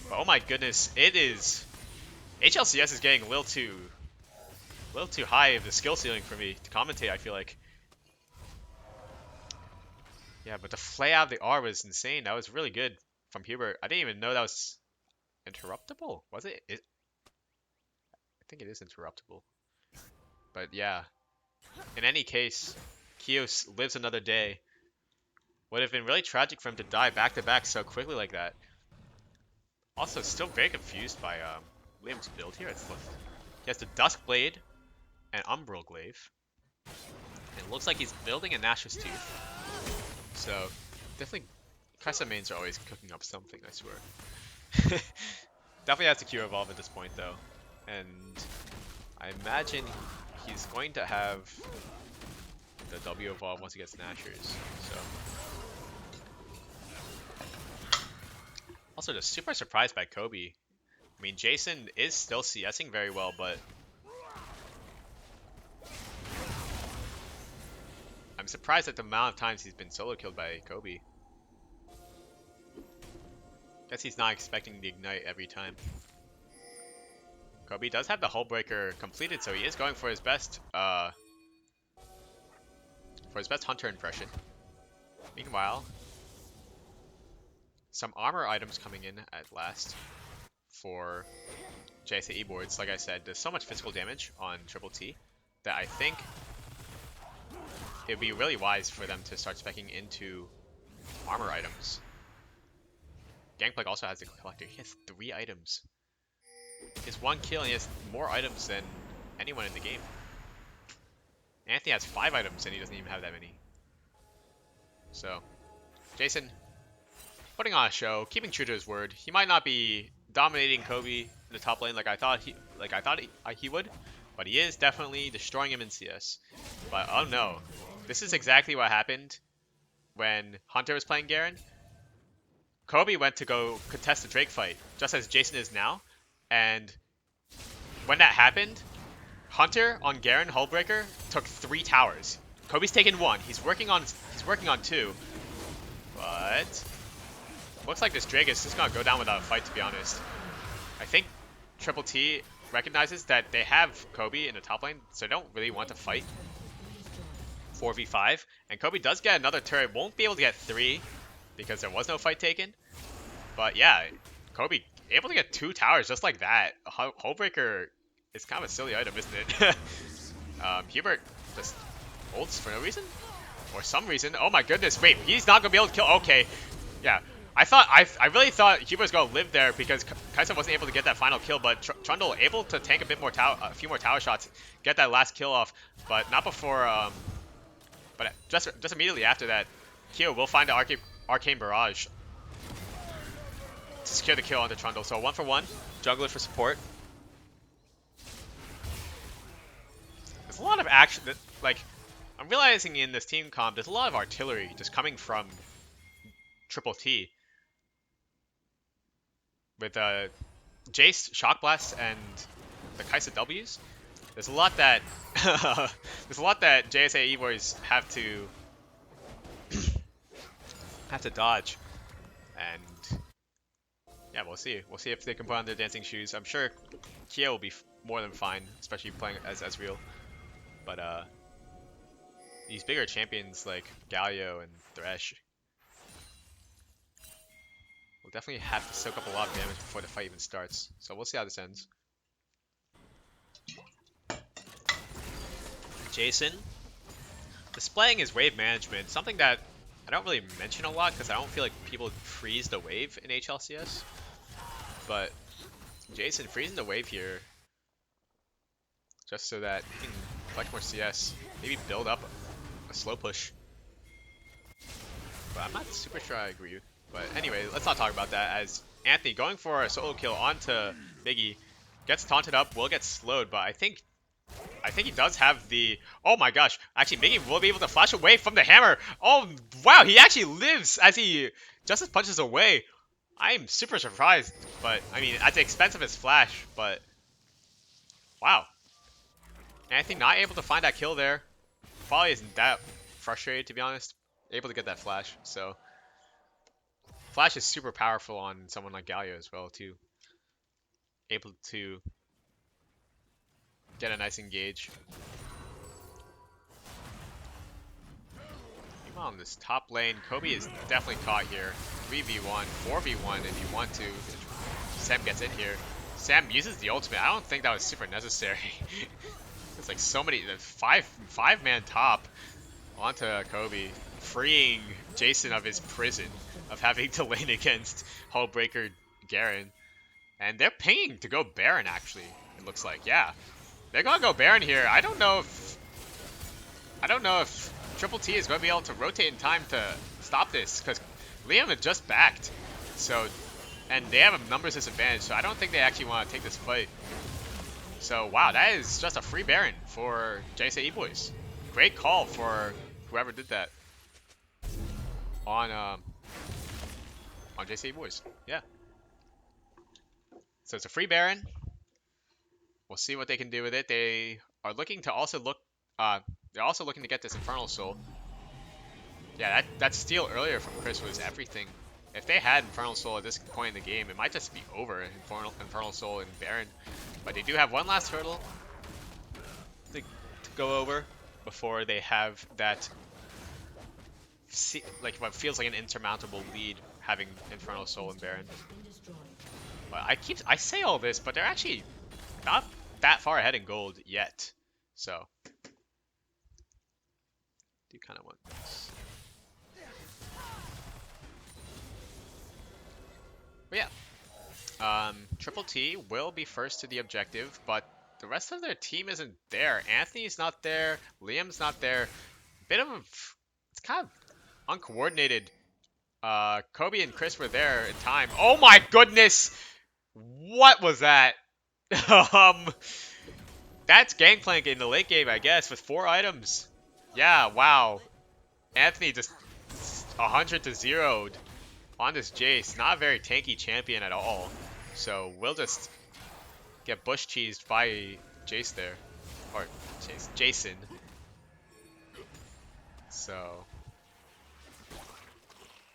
But oh my goodness, it is HLCS is getting a little too high of the skill ceiling for me to commentate, I feel like. Yeah, but the flay out of the R was insane. That was really good from Hubert. I didn't even know that was interruptible. Was it? I think it is interruptible. But yeah, in any case, Quio lives another day. Would have been really tragic for him to die back-to-back so quickly like that. Also, still very confused by Liam's build here. He has the Dusk Blade and Umbral Glaive. It looks like he's building a Nash's Tooth. So, definitely, Kai'Sa mains are always cooking up something, I swear. Definitely has to Q evolve at this point, though. And I imagine he's going to have the W evolve once he gets Nashers. So. Also, just super surprised by Cobi. I mean, Jason is still CSing very well, but I'm surprised at the amount of times he's been solo killed by Cobi. Guess he's not expecting the ignite every time. Cobi does have the Hull Breaker completed, so he is going for his best Hunter impression. Meanwhile, some armor items coming in at last for JSA EBOYS. Like I said, there's so much physical damage on Triple T that I think it would be really wise for them to start speccing into armor items. Gangplank also has a collector. He has 3 items. He has 1 kill and he has more items than anyone in the game. Anthony has 5 items and he doesn't even have that many. So, Jason putting on a show, keeping true to his word. He might not be dominating Cobi in the top lane like I thought he would, but he is definitely destroying him in CS. But oh no, this is exactly what happened when Hunter was playing Garen. Cobi went to go contest the Drake fight, just as Jason is now, and when that happened, Hunter on Garen Hullbreaker took 3 towers. Kobe's taken 1. He's working on 2, but looks like this Drake is just gonna go down without a fight, to be honest. I think Triple T recognizes that they have Cobi in the top lane, so they don't really want to fight 4v5. And Cobi does get another turret, won't be able to get 3 because there was no fight taken. But yeah, Cobi able to get 2 towers just like that. Hullbreaker is kind of a silly item, isn't it? Hubert just ults for no reason? Or some reason. Oh my goodness, wait, he's not gonna be able to kill. Okay, yeah. I really thought Hubert was gonna live there because Kai'Sa wasn't able to get that final kill, but Trundle able to tank a few more tower shots, get that last kill off, but not before. But just immediately after that, Quio will find the Arcane Barrage to secure the kill on the Trundle. So 1-for-1, jungler for support. There's a lot of action that, like, I'm realizing in this team comp, there's a lot of artillery just coming from Triple T. With Jayce, Shock Blast, and the Kai'Sa W's, there's a lot that JSA EBOYS have to dodge, and yeah, we'll see. We'll see if they can put on their dancing shoes. I'm sure Quio will be more than fine, especially playing as Ezreal. But these bigger champions like Galio and Thresh will definitely have to soak up a lot of damage before the fight even starts. So we'll see how this ends. Jason displaying his wave management, something that I don't really mention a lot because I don't feel like people freeze the wave in HLCS. But Jason freezing the wave here just so that he can collect more CS, maybe build up a slow push. But I'm not super sure I agree. But anyway, let's not talk about that, as Anthony going for a solo kill onto Miggy, gets taunted up, will get slowed, but I think I think he does have the... Oh my gosh. Actually, Miggy will be able to flash away from the hammer. Oh, wow. He actually lives as he just punches away. I'm super surprised. But, I mean, at the expense of his flash. But, wow. Anthony not able to find that kill there. Probably isn't that frustrated, to be honest. Able to get that flash. So, flash is super powerful on someone like Galio as well, too. Able to get a nice engage. Meanwhile, on this top lane, Cobi is definitely caught here. 3v1, 4v1 if you want to. Sam gets in here. Sam uses the ultimate. I don't think that was super necessary. It's like so many, five-man top onto Cobi, freeing Jason of his prison of having to lane against Hullbreaker Garen. And they're pinging to go Baron, actually, it looks like. Yeah. They're gonna go Baron here. I don't know if Triple T is gonna be able to rotate in time to stop this, because Liam had just backed. So, and they have a numbers disadvantage, so I don't think they actually want to take this fight. So wow, that is just a free Baron for JSA EBOYS. Great call for whoever did that on JSA EBOYS. Yeah. So it's a free Baron. We'll see what they can do with it. They are looking to also look. They're also looking to get this Infernal Soul. Yeah, that steal earlier from Chris was everything. If they had Infernal Soul at this point in the game, it might just be over. Infernal Soul and Baron. But they do have one last hurdle to go over before they have that, like what feels like an insurmountable lead, having Infernal Soul and Baron. But I say all this, but they're actually not that far ahead in gold yet. So do kind of want this. But yeah, Triple T will be first to the objective, but the rest of their team isn't there. Anthony's not there. Liam's not there. Bit of it's kind of uncoordinated. Cobi and Chris were there in time. Oh my goodness! What was that? That's Gangplank in the late game, I guess, with 4 items. Yeah, wow. Anthony just 100 to 0'd on this Jayce. Not a very tanky champion at all. So we'll just get bush cheesed by Jayce there. Or Jason. So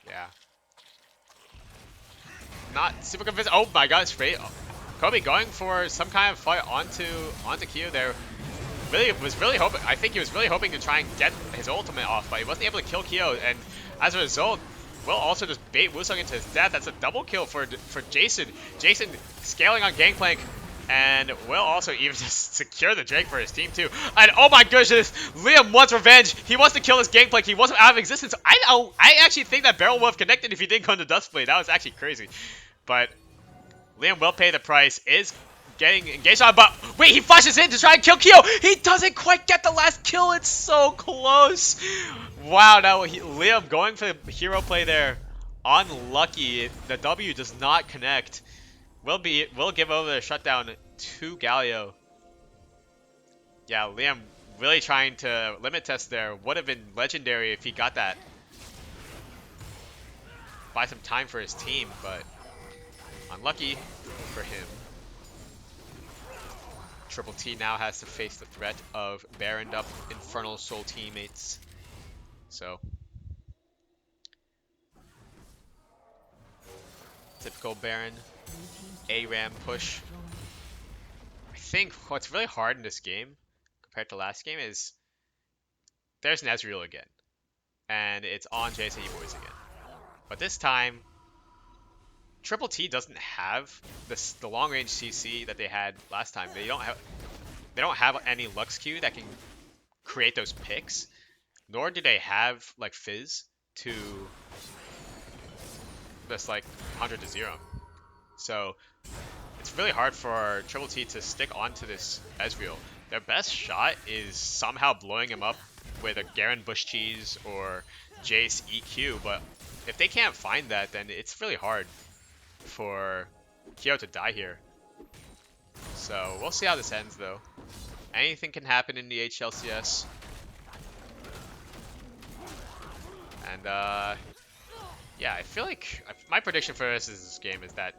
yeah. Not super convinced. Oh my god, straight. Cobi going for some kind of fight onto Quio there. Was really hoping. I think he was really hoping to try and get his ultimate off, but he wasn't able to kill Quio, and as a result, will also just bait Woosung into his death. That's a double kill for Jason. Jason scaling on Gangplank, and will also even just secure the Drake for his team too. And oh my goodness, Liam wants revenge. He wants to kill his Gangplank. He wasn't out of existence. I actually think that Barrel would have connected if he didn't go into Dustblade. That was actually crazy, but Liam will pay the price. Is getting engaged on, but wait, he flashes in to try and kill Quio. He doesn't quite get the last kill. It's so close. Wow, now Liam going for the hero play there. Unlucky. The W does not connect. Will give over the shutdown to Galio. Yeah, Liam really trying to limit test there. Would have been legendary if he got that. Buy some time for his team, but unlucky for him. Triple T now has to face the threat of Baroned up Infernal Soul teammates. So typical Baron ARAM push. I think what's really hard in this game compared to last game is there's an Ezreal again, and it's on JSA EBOYS again. But this time, Triple T doesn't have the long range CC that they had last time. They don't have any Lux Q that can create those picks, nor do they have like Fizz to just like 100 to 0. So it's really hard for Triple T to stick onto this Ezreal. Their best shot is somehow blowing him up with a Garen Bush Cheese or Jayce EQ, but if they can't find that, then it's really hard for Quio to die here. So we'll see how this ends though. anything can happen in the HLCS. And yeah, I feel like my prediction for this game is that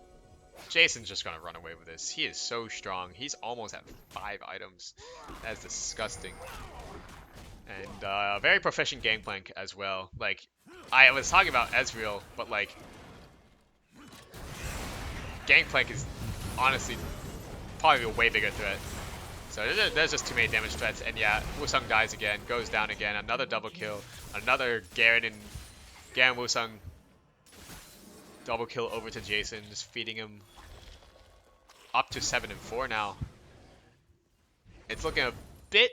Jason's just gonna run away with this. He is so strong. He's almost at 5 items. That's disgusting. And very proficient Gangplank as well. Like, I was talking about Ezreal, but like, Gangplank is honestly probably a way bigger threat. So there's just too many damage threats. And yeah, Woosung dies again, goes down again. Another double kill. Another Garen Woosung double kill over to Jason, just feeding him up to 7 and 4 now. It's looking a bit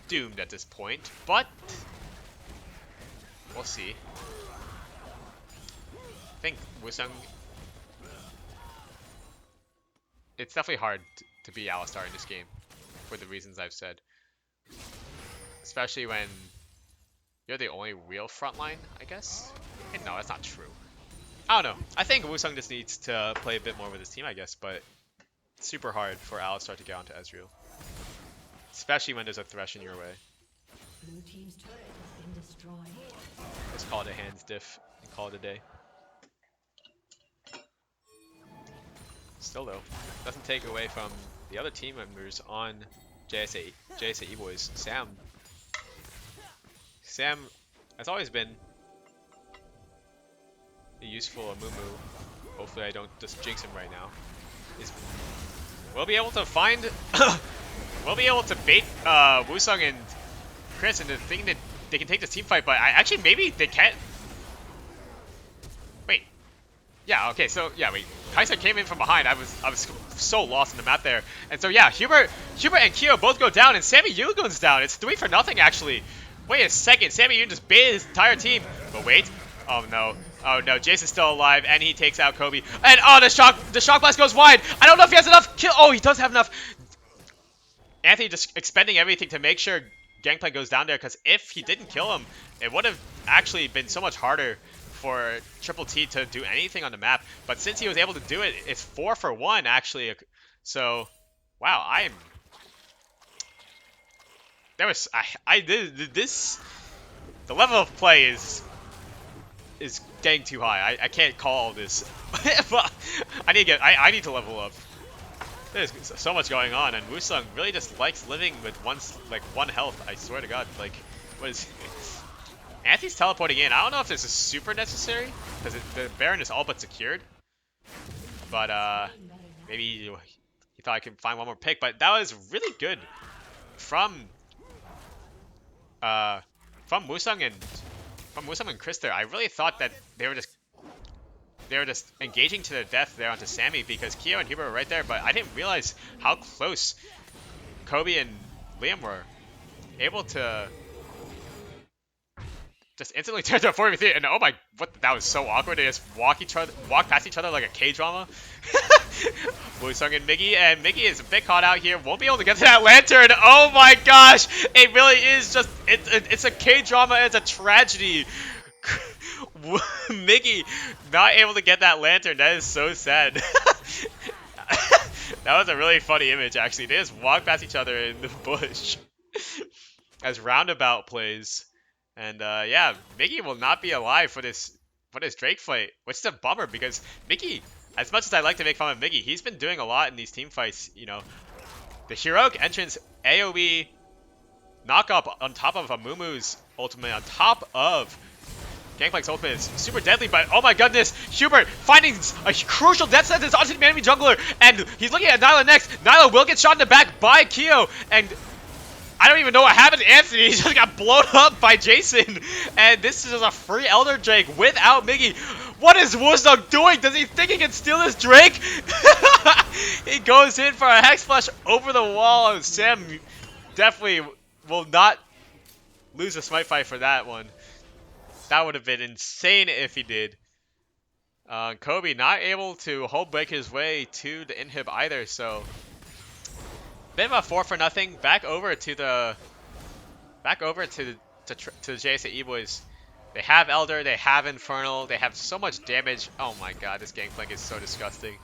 doomed at this point, but we'll see. I think Woosung, it's definitely hard to beat Alistar in this game for the reasons I've said. Especially when you're the only real frontline, I guess? And no, that's not true. I don't know. I think Woosung just needs to play a bit more with his team, I guess, but it's super hard for Alistar to get onto Ezreal. Especially when there's a Thresh in your way. Blue team's turret has been destroyed. Let's call it a hands diff and call it a day. Still though, doesn't take away from the other team members on JSA EBOYS. Sam has always been a useful Amumu. Hopefully I don't just jinx him right now. We'll be able to find we'll be able to bait Woosung and Chris into thinking that they can take this team fight, but actually maybe they can't. Wait. Yeah, okay, so yeah, wait. Kai'Sa came in from behind. I was so lost in the map there. And so yeah, Hubert and Quio both go down, and Sammy Yugun's down. It's 3-0 actually. Wait a second, Sammy Yugun just baited his entire team. But wait. Oh no. Oh no, Jayce is still alive, and he takes out Cobi. And oh, the shock blast goes wide. I don't know if he has enough kill. Oh, he does have enough. Anthony just expending everything to make sure Gangplank goes down there, because if he didn't kill him, it would have actually been so much harder for Triple T to do anything on the map. But since he was able to do it, it's 4 for 1 actually. So, wow, I did this. The level of play is getting too high. I can't call this. I need to level up. There's so much going on, and Woosung really just likes living with one health. I swear to God, like, what is? Anthony's teleporting in. I don't know if this is super necessary because the Baron is all but secured. But maybe he thought I could find one more pick. But that was really good from Woosung and Chris there. I really thought that they were just engaging to the death there onto Sammy because Quio and Hubert were right there, but I didn't realize how close Cobi and Liam were able to just instantly turn to a 4v3. And oh my, that was so awkward. They just walk past each other like a K-drama. Woosung and Miggy is a bit caught out here. Won't be able to get to that lantern. Oh my gosh, it really is just it's a K-drama. It's a tragedy. Miggy not able to get that lantern. That is so sad. That was a really funny image, actually. They just walk past each other in the bush as roundabout plays. And yeah, Miggy will not be alive for this Drake fight, which is a bummer because Miggy, as much as I like to make fun of Miggy, he's been doing a lot in these team fights. You know, the heroic entrance AoE knock up on top of Amumu's ultimate, on top of Gangplank's ultimate is super deadly, but oh my goodness, Hubert finding a crucial death sentence onto the enemy jungler, and he's looking at Nyla next. Nyla will get shot in the back by Quio, and I don't even know what happened to Anthony. He just got blown up by Jason, and this is just a free Elder Drake without Miggy. What is Woosung doing? Does he think he can steal this Drake? He goes in for a Hex Flash over the wall, and Sam definitely will not lose a smite fight for that one. That would have been insane if he did. Cobi not able to hold break his way to the inhib either, so bit of a 4-0. Back over to the JSA EBOYS. They have Elder, they have Infernal, they have so much damage. Oh my god, this Gangplank is so disgusting.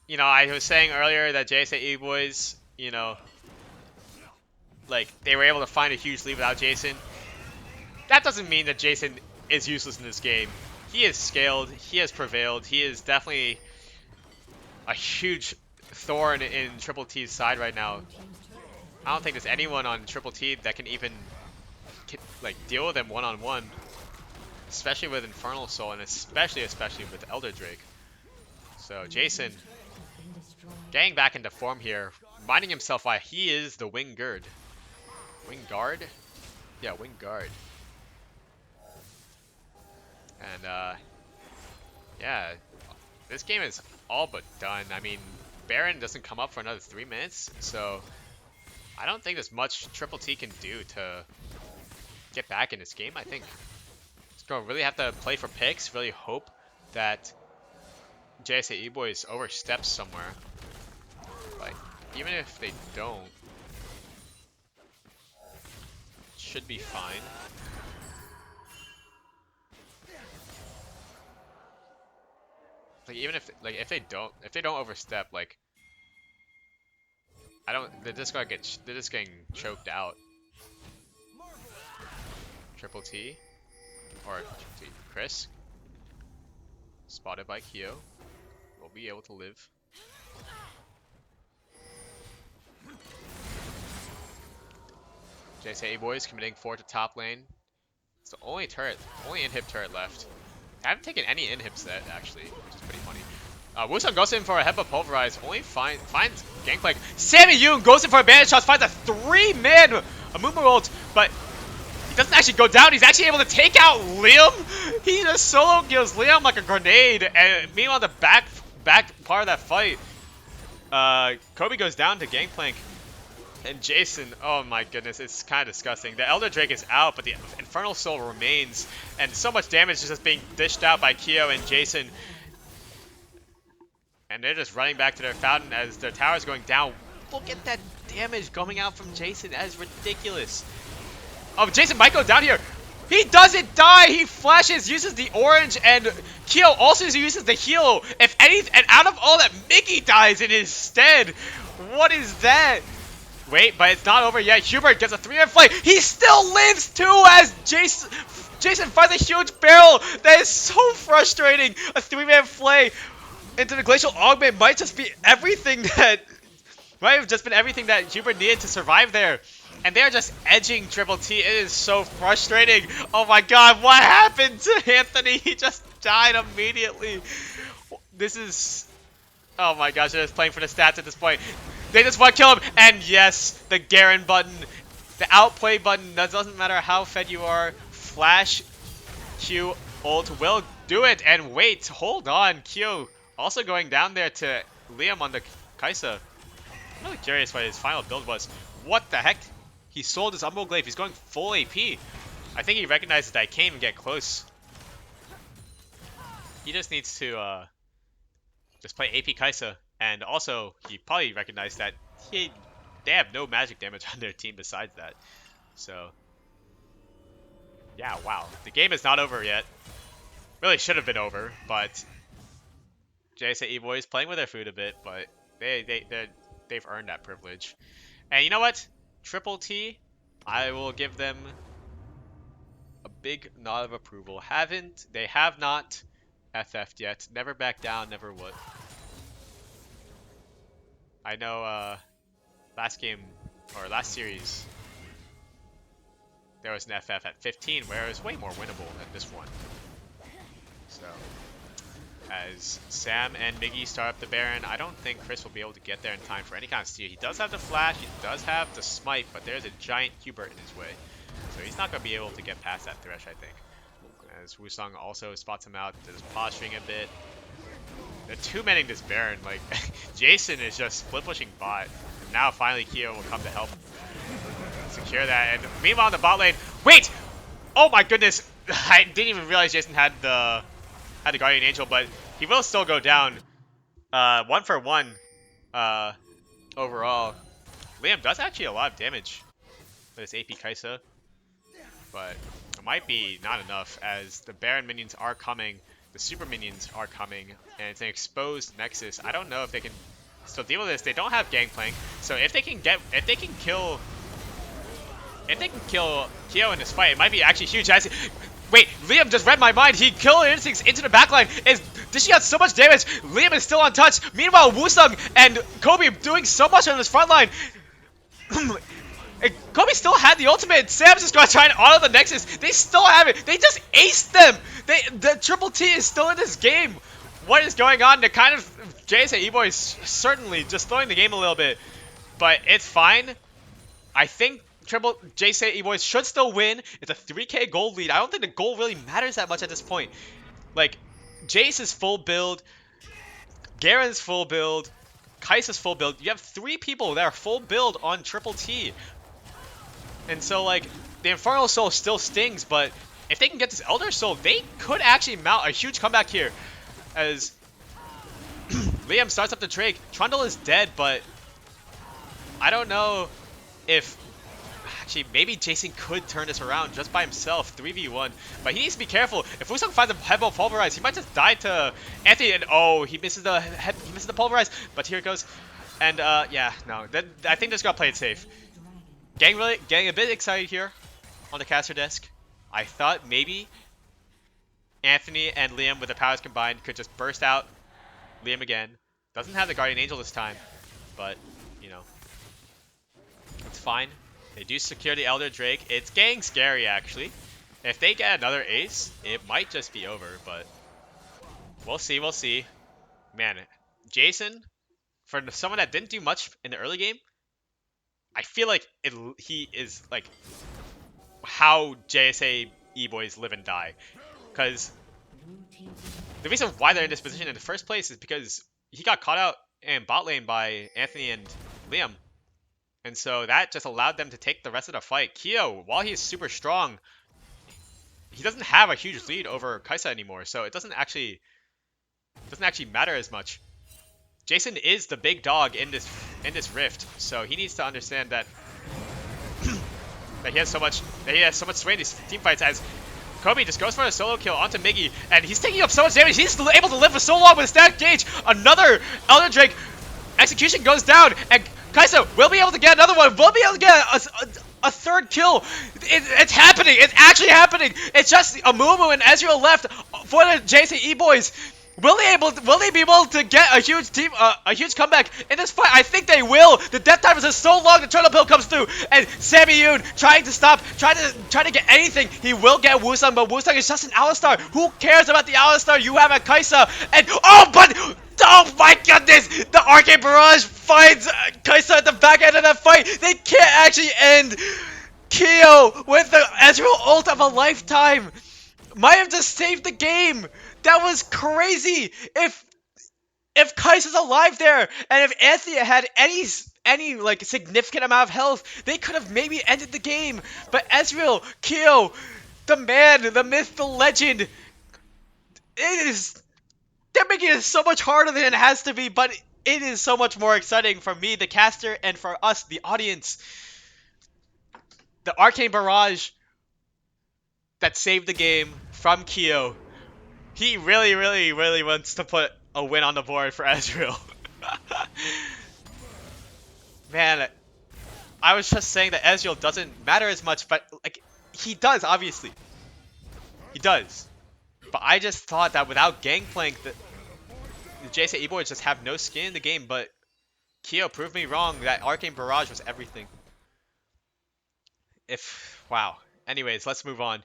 You know, I was saying earlier that JSA EBOYS, you know, like they were able to find a huge lead without Jason. That doesn't mean that Jason is useless in this game. He is scaled. He has prevailed. He is definitely a huge thorn in Triple T's side right now. I don't think there's anyone on Triple T that can even like deal with him one-on-one, especially with Infernal Soul and especially with Elder Drake. So Jason getting back into form here, reminding himself why he is the wing guard. Wing guard? Yeah, wing guard. And yeah, this game is all but done. I mean, Baron doesn't come up for another 3 minutes, so I don't think there's much Triple T can do to get back in this game. I think it's going to really have to play for picks, really hope that JSA EBOYS oversteps somewhere. Like, even if they don't, it should be fine. Like, even if if they don't overstep, like, they're just getting choked out. Triple T or Chris spotted by Quio will be able to live. JSA EBOYS committing forward to top lane. It's the only inhib turret left. I haven't taken any inhibs yet, actually, which is pretty funny. Woosung goes in for a headbutt pulverize, only finds Gangplank. Sammy Yoon goes in for a bandit shot, finds a 3-man Amumu ult, but he doesn't actually go down. He's actually able to take out Liam. He just solo kills Liam like a grenade, and meanwhile, the back part of that fight, Cobi goes down to Gangplank. And Jason, oh my goodness, it's kind of disgusting. The Elder Drake is out, but the Infernal Soul remains. And so much damage is just being dished out by Quio and Jason. And they're just running back to their fountain as their tower is going down. Look at that damage coming out from Jason. That is ridiculous. Oh, Jason might go down here. He doesn't die. He flashes, uses the orange, and Quio also uses the heal. If anything, and out of all that, Miggy dies in his stead. What is that? Wait, but it's not over yet. Hubert gets a 3-man flay. He still lives too as Jason finds a huge barrel. That is so frustrating. A 3-man flay into the Glacial Augment might have just been everything that Hubert needed to survive there. And they're just edging Triple T. It is so frustrating. Oh my god, what happened to Anthony? He just died immediately. This is... Oh my gosh, they're just playing for the stats at this point. They just want to kill him, and yes, the Garen button, the outplay button, that doesn't matter how fed you are, flash Q ult will do it, and wait, hold on, Q also going down there to Liam on the Kai'Sa. I'm really curious what his final build was. What the heck? He sold his Umbral Glaive, he's going full AP. I think he recognizes that I can't even get close. He just needs to just play AP Kai'Sa. And also, he probably recognized that they have no magic damage on their team besides that. So, yeah, wow. The game is not over yet. Really should have been over, but JSA EBOYS playing with their food a bit, but they've earned that privilege. And you know what? Triple T, I will give them a big nod of approval. They have not FF'd yet. Never back down, never would. I know last series, there was an FF at 15 where it was way more winnable than this one. So, as Sam and Miggy start up the Baron, I don't think Chris will be able to get there in time for any kind of steal. He does have the flash, he does have the smite, but there's a giant Hubert in his way. So he's not going to be able to get past that Thresh, I think. As Woosung also spots him out, just posturing a bit. They're 2-manning this Baron, like, Jason is just split pushing bot. And now finally Quio will come to help secure that. And meanwhile in the bot lane, wait! Oh my goodness! I didn't even realize Jason had the Guardian Angel, but he will still go down 1 for 1 overall. Liam does actually a lot of damage with his AP Kai'Sa, but it might be not enough as the Baron minions are coming. The super minions are coming, and it's an exposed Nexus. I don't know if they can still deal with this. They don't have Gangplank, so if they can kill If they can kill Quio in this fight, it might be actually huge. Wait, Liam just read my mind. He killed instincts into the backline. Did she got so much damage? Liam is still untouched. Meanwhile, Woosung and Cobi doing so much on this front line. And Cobi still had the ultimate. Sam's just gonna try and auto the Nexus. They still have it. They just aced them. The Triple T is still in this game. What is going on? The kind of JSA EBOYS certainly just throwing the game a little bit, but it's fine. I think JSA EBOYS should still win. It's a 3k gold lead. I don't think the gold really matters that much at this point. Like, Jayce is full build, Garen's full build, Kai'Sa's full build. You have 3 people that are full build on Triple T. And so, like, the Infernal Soul still stings, but if they can get this Elder Soul, they could actually mount a huge comeback here. As Liam starts up the Drake. Trundle is dead, but I don't know if... Actually, maybe Jason could turn this around just by himself, 3v1. But he needs to be careful. If Woosung finds a headball pulverize, he might just die to Anthony. And oh, he misses the pulverize. But here it goes. And yeah, no, I think they're just gonna play it safe. Getting a bit excited here on the caster desk. I thought maybe Anthony and Liam with the powers combined could just burst out Liam again. Doesn't have the Guardian Angel this time, but you know, it's fine. They do secure the Elder Drake. It's getting scary, actually. If they get another ace, it might just be over, but we'll see, we'll see. Man, Jason, for someone that didn't do much in the early game, I feel like he is like how JSA EBOYS live and die. Because the reason why they're in this position in the first place is because he got caught out in bot lane by Anthony and Liam. And so that just allowed them to take the rest of the fight. Quio, while he's super strong, he doesn't have a huge lead over Kai'Sa anymore, so it doesn't actually matter as much. Jason is the big dog in this rift, so he needs to understand that that he has so much sway in these team fights. As Cobi just goes for a solo kill onto Miggy, and he's taking up so much damage. He's able to live for so long with stacked gauge. Another Elder Drake execution goes down, and Kai'Sa will be able to get another one. We'll be able to get a third kill. It's happening. It's actually happening. It's just Amumu and Ezreal left for the JSA EBOYS. Will they be able to get a huge comeback in this fight? I think they will. The death time is just so long. The Trundle pill comes through, and Sammy trying to stop, trying to get anything. He will get Woosung, but Woosung is just an Alistar. Who cares about the Alistar? You have a Kai'Sa, and oh my goodness! The Arcane Barrage finds Kai'Sa at the back end of that fight. They can't actually end Quio with the Ezreal ult of a lifetime. Might have just saved the game. That was crazy. If Kai'Sa's alive there, and if Anthony had any like significant amount of health, they could have maybe ended the game. But Ezreal, Quio, the man, the myth, the legend, they're making it so much harder than it has to be, but it is so much more exciting for me, the caster, and for us, the audience. The Arcane Barrage that saved the game from Quio. He really, really, really wants to put a win on the board for Ezreal. Man, I was just saying that Ezreal doesn't matter as much, but like he does, obviously. He does. But I just thought that without Gangplank, the JSA EBOYS just have no skin in the game, but Quio proved me wrong. That Arcane Barrage was everything. Wow. Anyways, let's move on.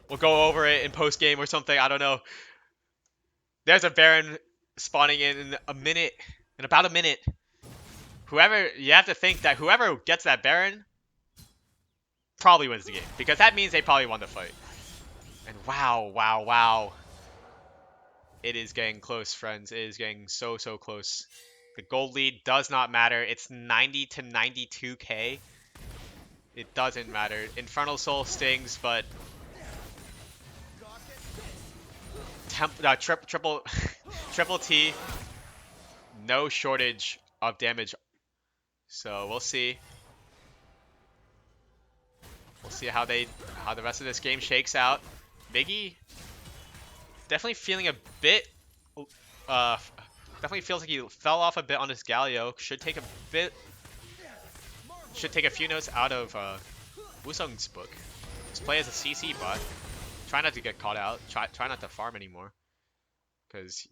We'll go over it in post-game or something, I don't know. There's a Baron spawning in about a minute. You have to think that whoever gets that Baron probably wins the game, because that means they probably won the fight. And wow. It is getting close, friends. It is getting so close. The gold lead does not matter. It's 90 to 92k. It doesn't matter. Infernal Soul stings, but triple T, no shortage of damage. So we'll see. We'll see how the rest of this game shakes out. Miggy definitely feeling a bit. Definitely feels like he fell off a bit on his Galio. Should take a few notes out of Woosung's book. Just play as a CC bot. Try not to get caught out. Try not to farm anymore. Because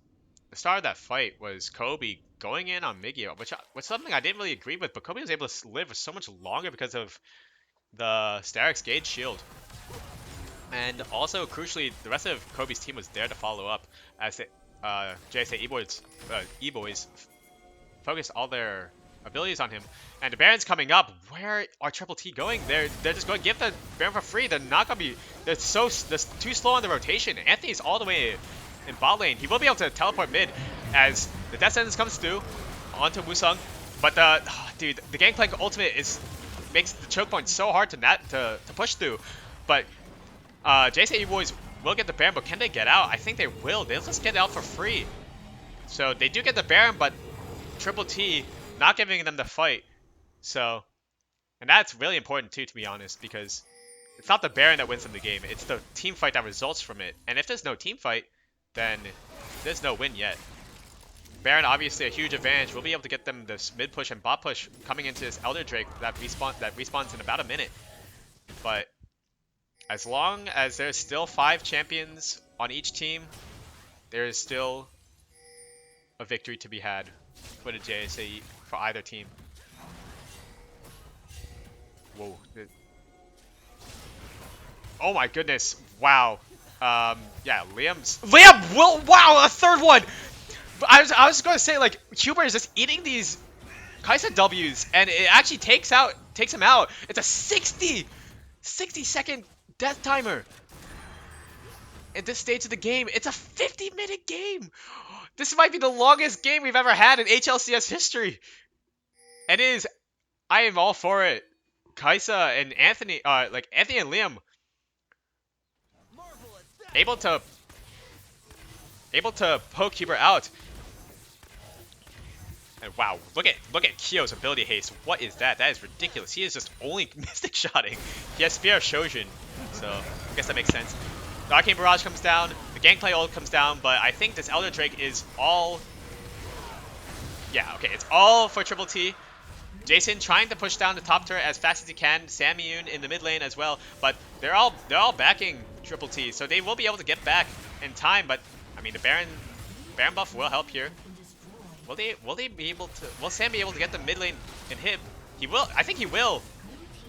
the start of that fight was Cobi going in on Miggy, which was something I didn't really agree with, but Cobi was able to live so much longer because of the Starix Gauge shield. And also, crucially, the rest of Kobe's team was there to follow up as the JSA EBOYs focused all their abilities on him. And the Baron's coming up. Where are Triple T going? They're just going to give the Baron for free. They're not going to be... They're too slow on the rotation. Anthony's all the way in bot lane. He will be able to teleport mid as the Death Sentence comes through onto Woosung. But dude, the Gangplank ultimate makes the choke point so hard to push through. But JSA EBOYs will get the Baron, but can they get out? I think they will. They'll just get out for free. So they do get the Baron, but Triple T not giving them the fight. So, and that's really important too, to be honest, because it's not the Baron that wins in the game. It's the team fight that results from it. And if there's no team fight, then there's no win yet. Baron, obviously a huge advantage. We'll be able to get them this mid push and bot push coming into this Elder Drake that respawns in about a minute. But as long as there's still 5 champions on each team, there is still a victory to be had for the JSA for either team. Whoa. Oh my goodness. Wow. Yeah, Liam will, wow, a third one! I was going to say, like, Hubert is just eating these Kai'Sa W's, and it actually takes him out. It's a 60-second death timer. At this stage of the game, it's a 50-minute game. This might be the longest game we've ever had in HLCS history. And I am all for it. Kai'Sa and Anthony, Anthony and Liam, able to poke Hubert out. And wow, look at Quio's ability haste. What is that? That is ridiculous. He is just only Mystic Shotting. He has Spear of Shojin, so I guess that makes sense. The Arcane Barrage comes down, the Gangplank ult comes down, but I think this Elder Drake is all... Yeah, okay, it's all for Triple T. Jason trying to push down the top turret as fast as he can. Sammy in the mid lane as well, but they're all backing Triple T, so they will be able to get back in time. But I mean, the Baron buff will help here. Will they be able to? Will Sam be able to get the mid lane inhib? He will. I think he will.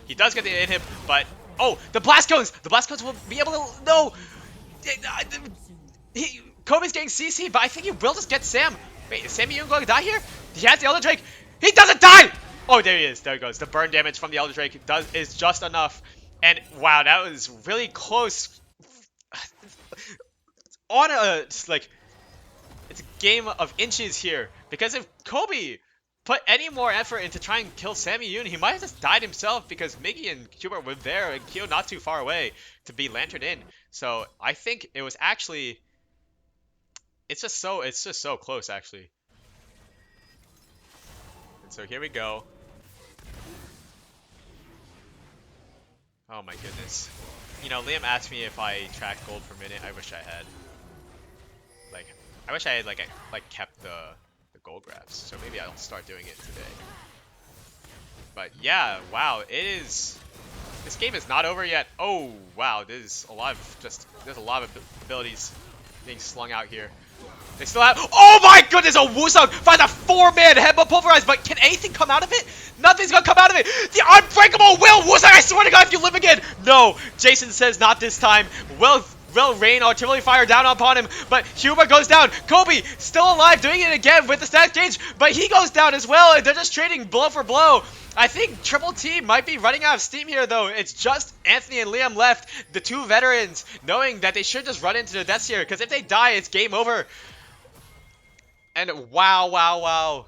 He does get the inhib, but oh, the blast cones! The blast cones will be able to. No, Kobe's getting CC, but I think he will just get Sam. Wait, is Sammy Yoon going to die here? He has the Elder Drake. He doesn't die. Oh, there he is. There he goes. The burn damage from the Elder Drake is just enough. And wow, that was really close. On it's a game of inches here, because if Cobi put any more effort into trying to kill Sammy Yoon, he might have just died himself, because Miggy and Hubert were there and Quio not too far away to be lanterned in. So I think it was actually, it's just so close actually. And so here we go. Oh my goodness. You know, Liam asked me if I tracked gold per minute. I wish I had. I wish I had kept the gold graphs. So maybe I'll start doing it today. But yeah, wow, this game is not over yet. Oh wow, there's a lot of abilities being slung out here. They still have, oh my goodness, a Woosung finds a 4-man headbutt pulverize, but can anything come out of it? Nothing's gonna come out of it. The unbreakable will Woosung, I swear to God, if you live again. No, Jason says not this time. Will rain artillery fire down upon him, but Hubert goes down. Cobi still alive, doing it again with the stat gauge, but he goes down as well, and they're just trading blow for blow. I think Triple T might be running out of steam here, though. It's just Anthony and Liam left, the 2 veterans, knowing that they should just run into the deaths here, because if they die, it's game over. And wow.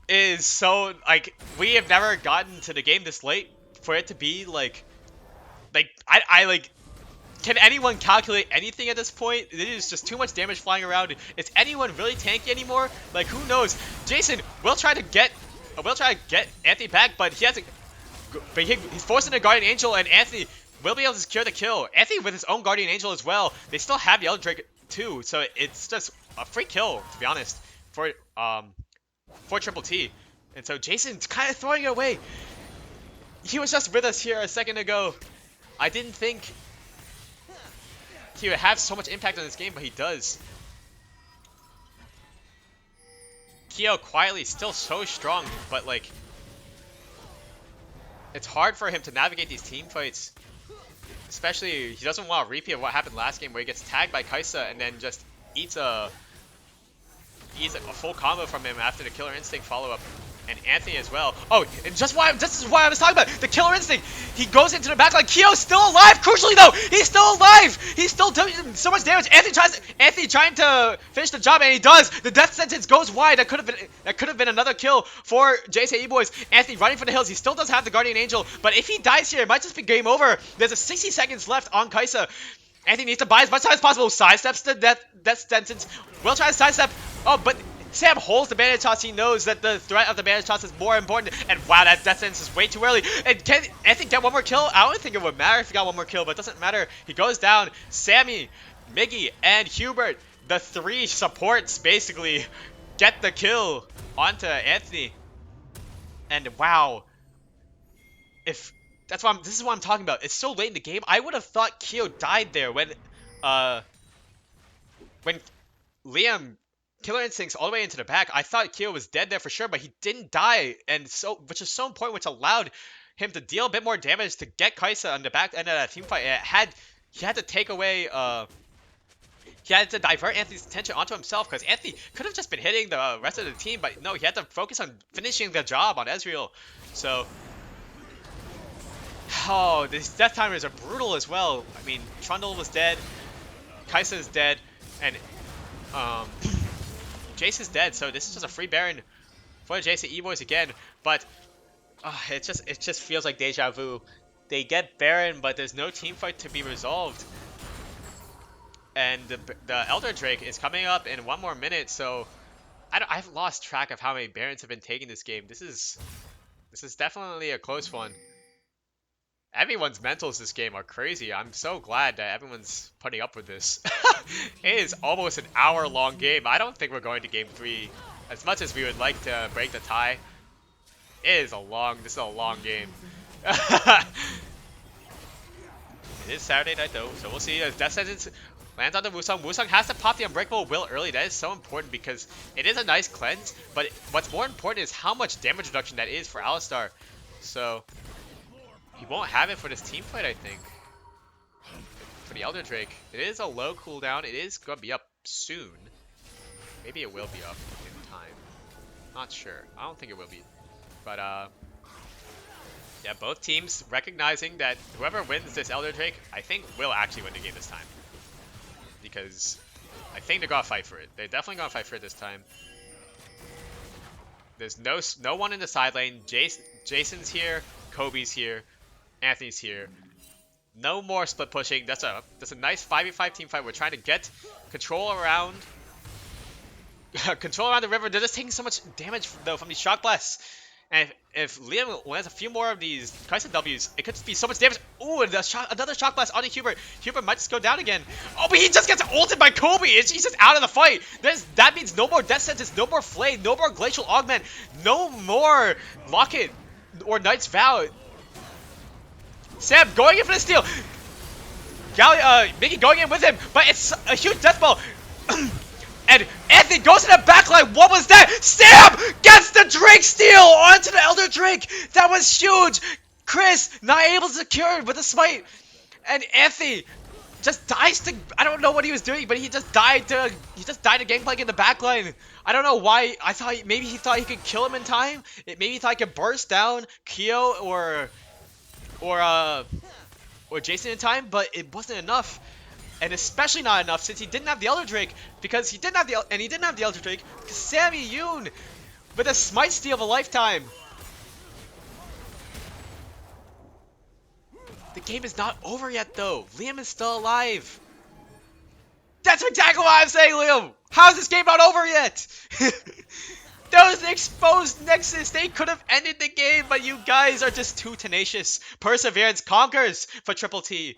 It is so, we have never gotten to the game this late for it to be, can anyone calculate anything at this point? It is just too much damage flying around. Is anyone really tanky anymore? Who knows? Jason will try to get Anthony back, but he hasn't. But he's forcing a Guardian Angel, and Anthony will be able to secure the kill. Anthony with his own Guardian Angel as well. They still have the Elder Drake too, so it's just a free kill, to be honest, for Triple T. And so Jason's kind of throwing it away. He was just with us here a second ago. I didn't think he would have so much impact on this game, but he does. Quio quietly still so strong, but like, it's hard for him to navigate these team fights. Especially, he doesn't want a repeat of what happened last game where he gets tagged by Kai'Sa and then just eats a full combo from him after the Killer Instinct follow-up. And Anthony as well. Oh, and this is why I was talking about the Killer Instinct. He goes into the back line. Quio's still alive. Crucially though, he's still alive. He's still doing so much damage. Anthony trying to finish the job, and he does. The death sentence goes wide. That could have been another kill for JSA EBOYS. Anthony running for the hills. He still does have the Guardian Angel, but if he dies here, it might just be game over. There's a 60 seconds left on Kai'Sa. Anthony needs to buy as much time as possible. Sidesteps the death sentence. Will try to sidestep. Oh, but Sam holds the bandage toss. He knows that the threat of the bandage toss is more important. And wow, that death sentence is way too early. And can Anthony get one more kill? I don't think it would matter if he got one more kill, but it doesn't matter. He goes down. Sammy, Miggy, and Hubert, the three supports, basically get the kill onto Anthony. And wow, if that's what this is what I'm talking about. It's so late in the game. I would have thought Quio died there when Liam Killer Instincts all the way into the back. I thought Quio was dead there for sure, but he didn't die, and so which is so important, which allowed him to deal a bit more damage to get Kai'Sa on the back end of that team fight. He had to take away he had to divert Anthony's attention onto himself, because Anthony could have just been hitting the rest of the team, but no, he had to focus on finishing the job on Ezreal. So oh, these death timers are brutal as well. I mean, Trundle was dead, Kai'Sa is dead, and Jayce is dead, so this is just a free Baron for the JSA EBOYS again. But it just feels like deja vu. They get Baron, but there's no team fight to be resolved. And the Elder Drake is coming up in 1 more minute, so I've lost track of how many Barons have been taking this game. This is definitely a close one. Everyone's mentals this game are crazy. I'm so glad that everyone's putting up with this. It is almost an hour-long game. I don't think we're going to game 3 as much as we would like to break the tie. This is a long game. It is Saturday night though, so we'll see as Death Sentence lands on the Woosung. Woosung has to pop the Unbreakable Will early. That is so important because it is a nice cleanse, but what's more important is how much damage reduction that is for Alistar. So he won't have it for this team fight, I think. For the Elder Drake, it is a low cooldown. It is going to be up soon. Maybe it will be up in time. Not sure. I don't think it will be. But, yeah, both teams recognizing that whoever wins this Elder Drake, I think will actually win the game this time. Because I think they're going to fight for it. They're definitely going to fight for it this time. There's no one in the side lane. Jason's here. Cobi's here. Anthony's here. No more split pushing. That's a nice 5v5 team fight. We're trying to get control around the river. They're just taking so much damage though from these shock blasts. And if Liam lands a few more of these Kai'Sa W's, it could be so much damage. Ooh, and another shock blast onto Hubert. Hubert might just go down again. Oh, but he just gets ulted by Cobi. He's just out of the fight. That means no more Death Sentence, no more Flame, no more Glacial Augment, no more Locket or Knight's Vow. Sam going in for the steal. Galio, Miggy going in with him, but it's a huge death ball. And Anthony goes to the backline. What was that? Sam gets the Drake steal onto the Elder Drake. That was huge. Chris not able to secure it with a smite. And Anthony just dies to, I don't know what he was doing, but he just died to Gangplank in the backline. I don't know why. I thought maybe he thought he could kill him in time. Maybe he thought he could burst down Quio or Jason in time, but it wasn't enough, and especially not enough since he didn't have the Elder Drake, because he didn't have the Elder Drake because Sammy Yoon with a smite steal of a lifetime. The game is not over yet though. Liam is still alive. That's exactly what I'm saying, Liam. How is this game not over yet? That was the exposed Nexus. They could have ended the game, but you guys are just too tenacious. Perseverance conquers for Triple T.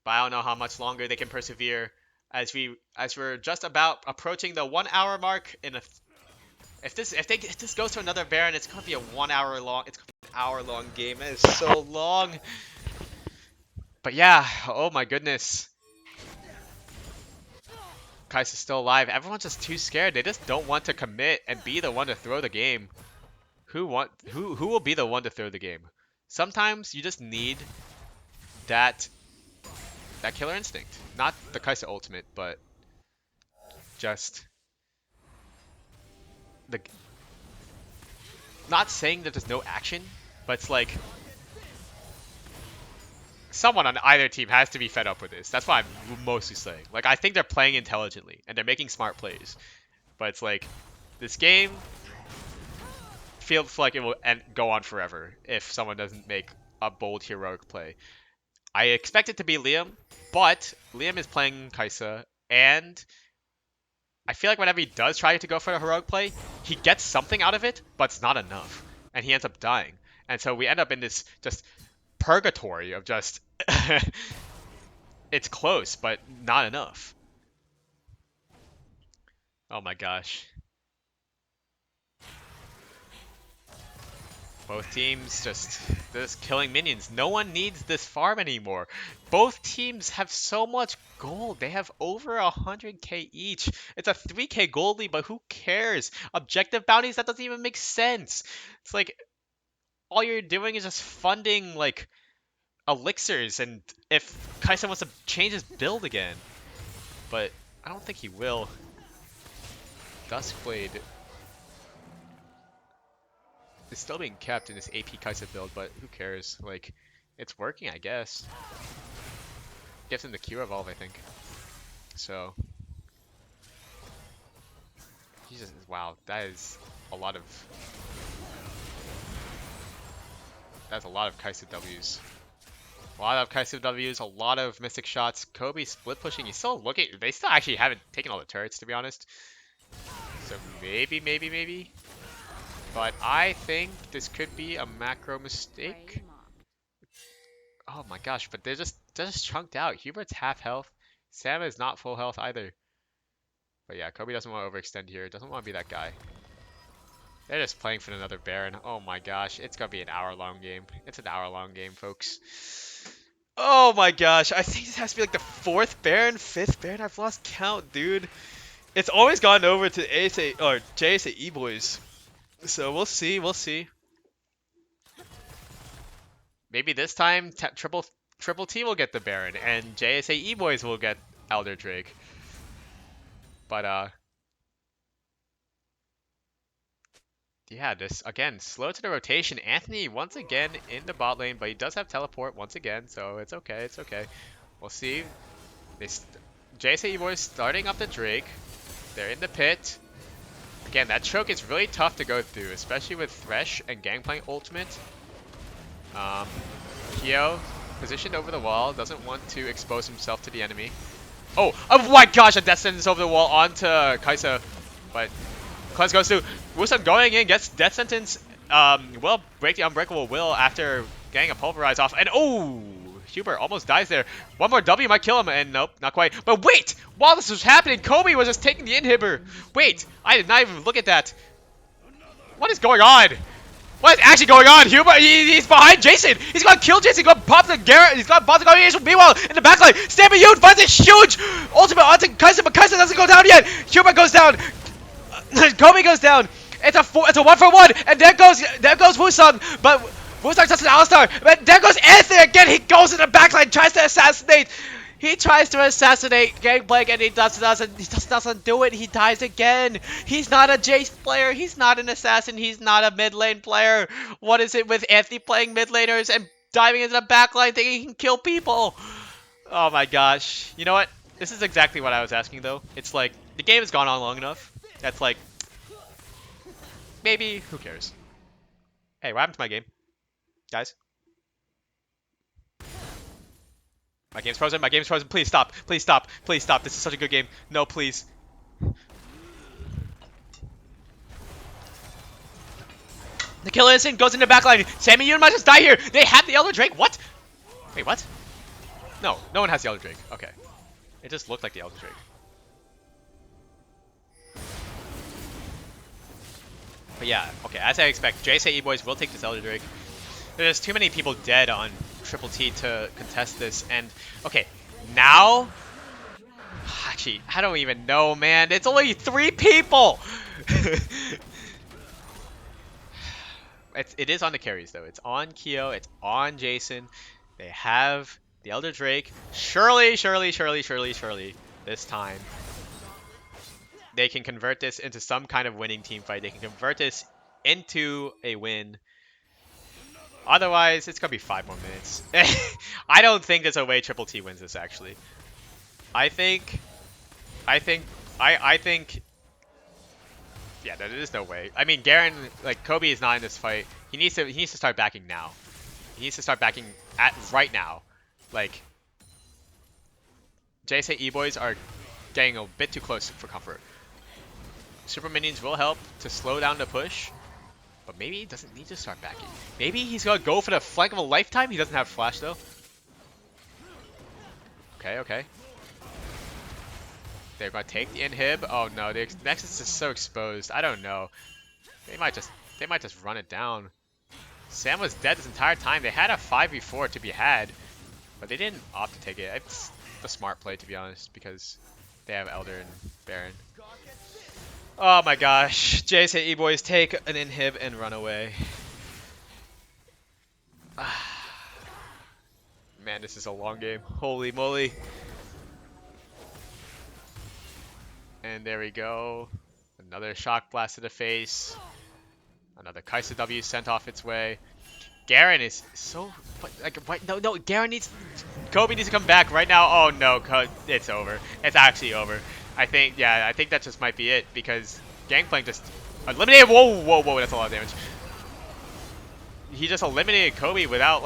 But I don't know how much longer they can persevere as we're just about approaching the 1 hour mark. If this goes to another Baron, it's gonna be a 1 hour long. It's gonna be Hour-long game. That is so long. But yeah, oh my goodness. Kai'Sa's still alive. Everyone's just too scared. They just don't want to commit and be the one to throw the game. Who will be the one to throw the game? Sometimes you just need that killer instinct. Not the Kai'Sa ultimate, but just the not saying that there's no action, but it's like someone on either team has to be fed up with this. That's what I'm mostly saying. Like, I think they're playing intelligently and they're making smart plays, but it's like this game feels like it will go on forever if someone doesn't make a bold heroic play. I expect it to be Liam, but Liam is playing Kai'Sa, and I feel like whenever he does try to go for a heroic play, he gets something out of it, but it's not enough, and he ends up dying. And so we end up in this just purgatory of just it's close, but not enough. Oh my gosh. Both teams just killing minions. No one needs this farm anymore. Both teams have so much gold. They have over 100k each. It's a 3k gold lead, but who cares? Objective bounties, that doesn't even make sense. It's like all you're doing is just funding like elixirs, and if Kai'Sa wants to change his build again. But I don't think he will. Duskblade is still being kept in this AP Kai'Sa build, but who cares? Like, it's working, I guess. Gives him the Q evolve, I think. So, Jesus, wow, that is a lot of. That's a lot of Kai'Sa W's. A lot of Kai'Sa W's, a lot of Mystic shots. Cobi split pushing. He's still looking. They still actually haven't taken all the turrets, to be honest. So maybe. But I think this could be a macro mistake. Oh my gosh, but they're just chunked out. Hubert's half health. Sam is not full health either. But yeah, Cobi doesn't want to overextend here. Doesn't want to be that guy. They're just playing for another Baron. Oh my gosh, it's gonna be an hour-long game. It's an hour-long game, folks. Oh my gosh, I think this has to be like the 4th Baron, 5th Baron. I've lost count, dude. It's always gone over to JSA EBOYS. So we'll see. Maybe this time Triple T will get the Baron and JSA EBOYS will get Elder Drake. But yeah, this again, slow to the rotation. Anthony once again in the bot lane, but he does have teleport once again, so it's okay, We'll see. JSA EBOYS starting up the Drake. They're in the pit. Again, that choke is really tough to go through, especially with Thresh and Gangplank ultimate. Quio, positioned over the wall, doesn't want to expose himself to the enemy. Oh my gosh, a death sentence over the wall onto Kai'Sa, but Cleanse goes through. Woosung going in, gets death sentence. Will break the unbreakable will after getting a pulverize off, and oh! Hubert almost dies there. One more W might kill him, and nope, not quite. But wait! While this was happening, Cobi was just taking the inhibitor. Wait, I did not even look at that. What is going on? What is actually going on? Hubert, he's behind Jason. He's gonna kill Jason. He's gonna pop the Garen. He's gonna pop the Galio. Meanwhile, in the backline, Sammy finds a huge ultimate onto Kai'Sa, but Kai'Sa doesn't go down yet. Hubert goes down. Cobi goes down. It's a 1-for-1, and there goes Woosung, but Woosung touches Alistar, but there goes Anthony again. He goes in the backline, tries to assassinate. He tries to assassinate Gangplank, and he doesn't do it. He dies again. He's not a Jayce player. He's not an assassin. He's not a mid lane player. What is it with Anthony playing mid laners and diving into the backline thinking he can kill people? Oh my gosh. You know what? This is exactly what I was asking, though. It's like, the game has gone on long enough. That's like, maybe, who cares? Hey, what happened to my game? Guys? My game's frozen, please stop, this is such a good game, no please. The kill instant goes into backline, Sammy, you might just die here, they have the Elder Drake, what? Wait, what? No one has the Elder Drake, okay. It just looked like the Elder Drake. But yeah, okay, as I expect, JSA EBOYS will take this Elder Drake. There's too many people dead on Triple T to contest this. And okay, now actually I don't even know, man. It's only 3 people. It is on the carries though. It's on Quio. It's on Jason. They have the Elder Drake. Surely, surely, surely, surely, surely. This time they can convert this into some kind of winning team fight. They can convert this into a win. Otherwise, it's gonna be 5 more minutes. I don't think there's a way Triple T wins this. Actually, I think, I think, I think. Yeah, there is no way. I mean, Garen, like Cobi is not in this fight. He needs to start backing now. He needs to start backing at right now. Like JSA EBOYS are getting a bit too close for comfort. Super minions will help to slow down the push, but maybe he doesn't need to start backing. Maybe he's gonna go for the flank of a lifetime. He doesn't have flash though. Okay, okay. They're gonna take the inhib. Oh no, the Nexus is so exposed. I don't know. They might just run it down. Sam was dead this entire time. They had a 5v4 to be had, but they didn't opt to take it. It's the smart play, to be honest, because they have Elder and Baron. Oh my gosh. JSA EBOYS take an inhib and run away. Man, this is a long game. Holy moly. And there we go. Another shock blast to the face. Another Kai'Sa W sent off its way. Garen is so like what? No, Garen needs. Cobi needs to come back right now. Oh no, it's over. It's actually over. I think that just might be it because Gangplank just eliminated. Whoa! That's a lot of damage. He just eliminated Cobi without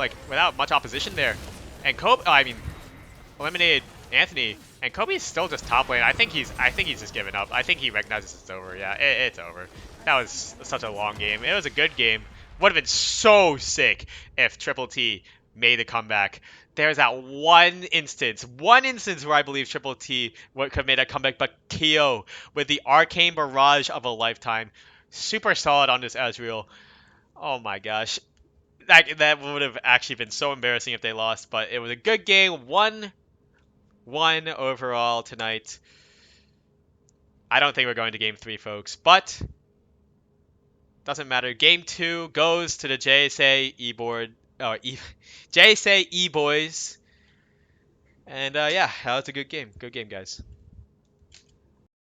much opposition there, and eliminated Anthony. And Kobe's still just top lane. I think he's just given up. I think he recognizes it's over. Yeah, it's over. That was such a long game. It was a good game. Would have been so sick if Triple T made a comeback. There's that one instance where I believe Triple T could have made a comeback, but Quio with the arcane barrage of a lifetime, super solid on this Ezreal. Oh my gosh, that would have actually been so embarrassing if they lost. But it was a good game. 1-1 overall tonight. I don't think we're going to game 3, folks, but doesn't matter. Game 2 goes to the JSA JSA EBOYS. And yeah, that was a good game. Good game, guys.